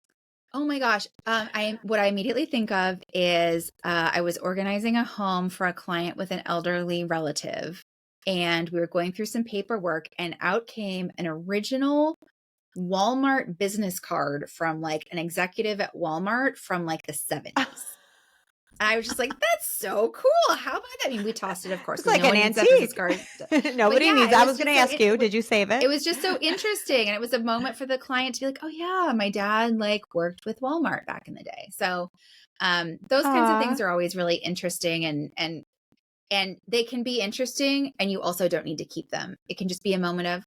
Oh my gosh. What I immediately think of is I was organizing a home for a client with an elderly relative, and we were going through some paperwork, and out came an original Walmart business card from like an executive at Walmart from like the 70s. And I was just like, that's so cool. How about that? I mean, we tossed it, of course, It's because like no an one needs that business antique. card. Nobody yeah, needs. it I was was going to just so ask you, did you save it? it was just so interesting. And it was a moment for the client to be like, oh yeah, my dad like worked with Walmart back in the day. So those kinds of things Aw. are always really interesting, and they can be interesting, and you also don't need to keep them. It can just be a moment of,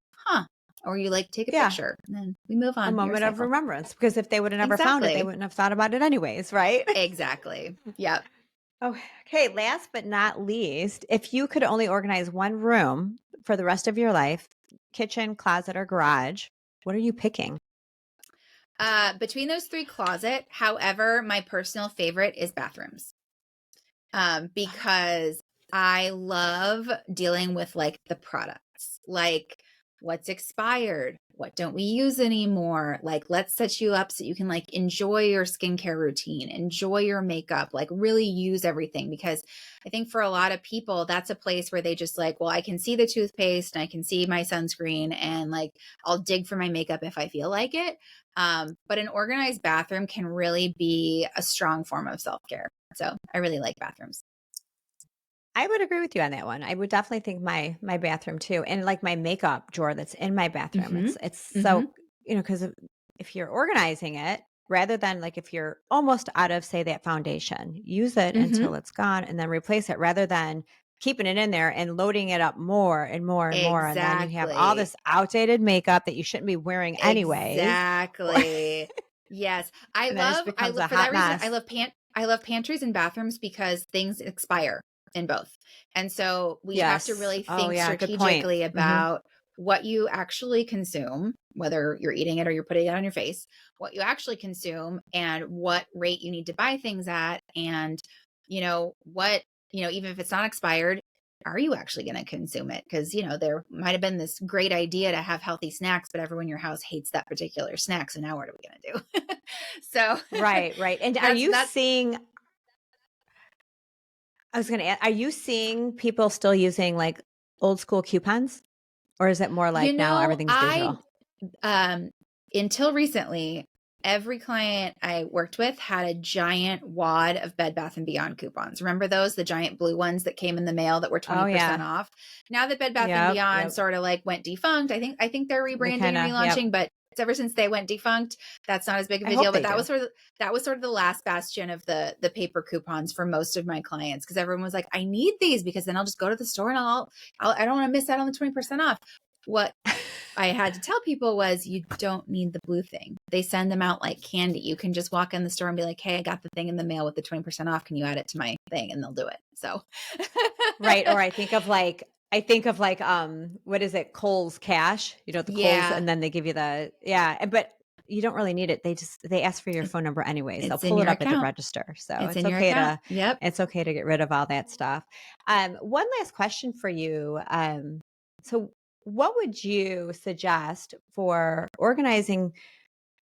or you like take a Yeah. picture and then we move on. A Year moment of cycle. remembrance, because if they would have never found it, they Exactly. wouldn't have thought about it anyways, right? Exactly. Yep. Oh, okay. Last but not least, if you could only organize one room for the rest of your life, kitchen, closet, or garage, what are you picking? Between those three, closet. However, my personal favorite is bathrooms. Because I love dealing with like the products, like what's expired, what don't we use anymore? Like, let's set you up so you can like enjoy your skincare routine, enjoy your makeup, like really use everything. Because I think for a lot of people, that's a place where they just like, well, I can see the toothpaste and I can see my sunscreen, and like I'll dig for my makeup if I feel like it. But an organized bathroom can really be a strong form of self-care. So I really like bathrooms. I would agree with you on that one. I would definitely think my bathroom too, and like my makeup drawer that's in my bathroom. Mm-hmm. It's Mm-hmm. so, because if you're organizing it, rather than like if you're almost out of, say, that foundation, use it Mm-hmm. until it's gone and then replace it, rather than keeping it in there and loading it up more and more and more, and then you have all Exactly. this outdated makeup that you shouldn't be wearing anyways. Exactly. Yes. And then it just I becomes love a for that hot reason, mess. I love pantries and bathrooms because things expire in both. And so we have to Yes. really Oh think yeah, good point. strategically Hmm. about what you actually consume, whether you're eating it or you're putting it on your face, what you actually consume and what rate you need to buy things at. And, even if it's not expired, are you actually going to consume it? Because, there might have been this great idea to have healthy snacks, but everyone in your house hates that particular snack. So now what are we going to do? So Right, right. And are that's, you that's, seeing I was gonna ask, are you seeing people still using, like, old school coupons? Or is it more like now everything's I, digital? um, until recently, every client I worked with had a giant wad of Bed Bath and Beyond coupons. Remember those, the giant blue ones that came in the mail that were Oh, 20% yeah. off? Now that Bed Bath and Yep, Beyond yep. sort of like went defunct, I think they're They rebranding and kinda yep. relaunching, but it's ever since they went defunct, that's not as big of I a hope deal. But they do. that was sort of the last bastion of the paper coupons for most of my clients, because everyone was like, I need these because then I'll just go to the store and I don't want to miss out on the 20% off. What I had to tell people was, you don't need the blue thing. They send them out like candy. You can just walk in the store and be like, hey, I got the thing in the mail with the 20% off. Can you add it to my thing? And they'll do it. So Right, or I think of like, what is it? Kohl's Cash, the Kohl's, yeah, and then they give you the yeah, but you don't really need it. They ask for your phone number anyways. They'll it's in pull it your up at the account. register. So It's it's in your okay account. to Yep. it's okay to get rid of all that stuff. One last question for you. So what would you suggest for organizing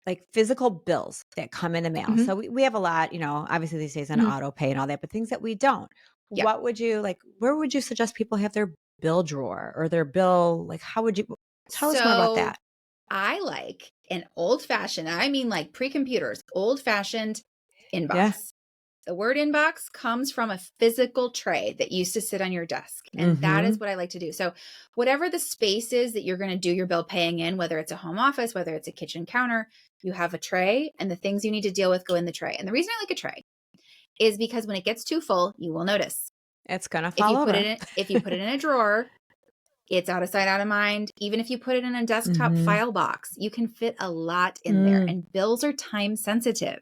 like physical bills that come in the mail? Mm-hmm. So we have a lot, obviously these days on Mm-hmm. auto pay and all that, but things that we don't. Yep. What would you like? Where would you suggest people have their bill drawer or their bill? Like, how would you tell us more about So that? I like an old fashioned, I mean like pre-computers, old fashioned Yeah. inbox. The word inbox comes from a physical tray that used to sit on your desk. And that Mm-hmm. is what I like to do. So, whatever the space is that you're going to do your bill paying in, whether it's a home office, whether it's a kitchen counter, you have a tray and the things you need to deal with go in the tray. And the reason I like a tray is because when it gets too full, you will notice. It's gonna fall over. If you put it in a drawer, it's out of sight, out of mind. Even if you put it in a desktop Mm-hmm. file box, you can fit a lot in there. Mm. And bills are time sensitive.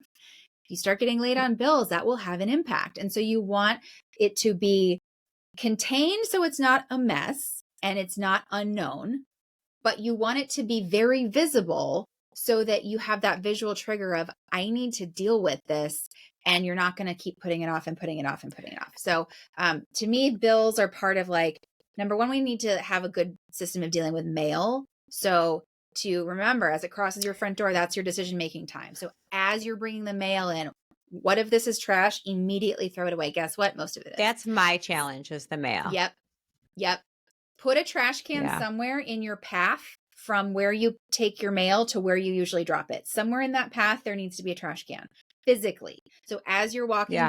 If you start getting late on bills, that will have an impact. And so you want it to be contained so it's not a mess and it's not unknown, but you want it to be very visible so that you have that visual trigger of, I need to deal with this. And you're not going to keep putting it off and putting it off and putting it off. So to me, bills are part of like, number one, we need to have a good system of dealing with mail. So to remember, as it crosses your front door, that's your decision-making time. So as you're bringing the mail in, what if this is trash? Immediately throw it away. Guess what? Most of it is. That's my challenge is the mail. Yep. Yep. Put a trash can Yeah. somewhere in your path from where you take your mail to where you usually drop it. Somewhere in that path, there needs to be a trash can physically. So as you're walking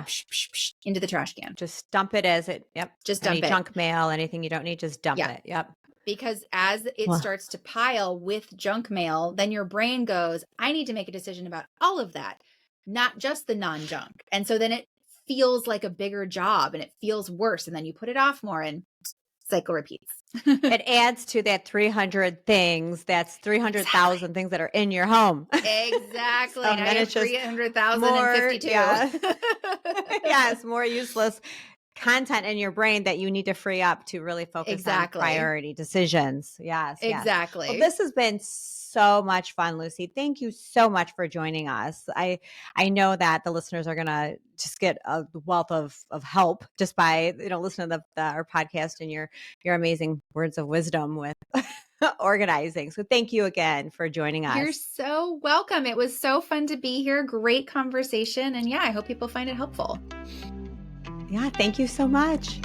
into the trash can, just dump it as it. Yep. Just dump it. Junk mail, anything you don't need, just dump it. Yep. Because as it starts to pile with junk mail, then your brain goes, I need to make a decision about all of that, not just the non-junk. And so then it feels like a bigger job and it feels worse. And then you put it off more and cycle repeats. It adds to that 300 things. That's 300,000 things that are in your home. Exactly. Now you have 300,052. Yes, more useless content in your brain that you need to free up to really focus on priority decisions. Yes. Exactly. Well, this has been so much fun, Lucy. Thank you so much for joining us. I know that the listeners are going to just get a wealth of help just by, listening to our podcast and your amazing words of wisdom with organizing. So thank you again for joining us. You're so welcome. It was so fun to be here. Great conversation. And I hope people find it helpful. Yeah, thank you so much.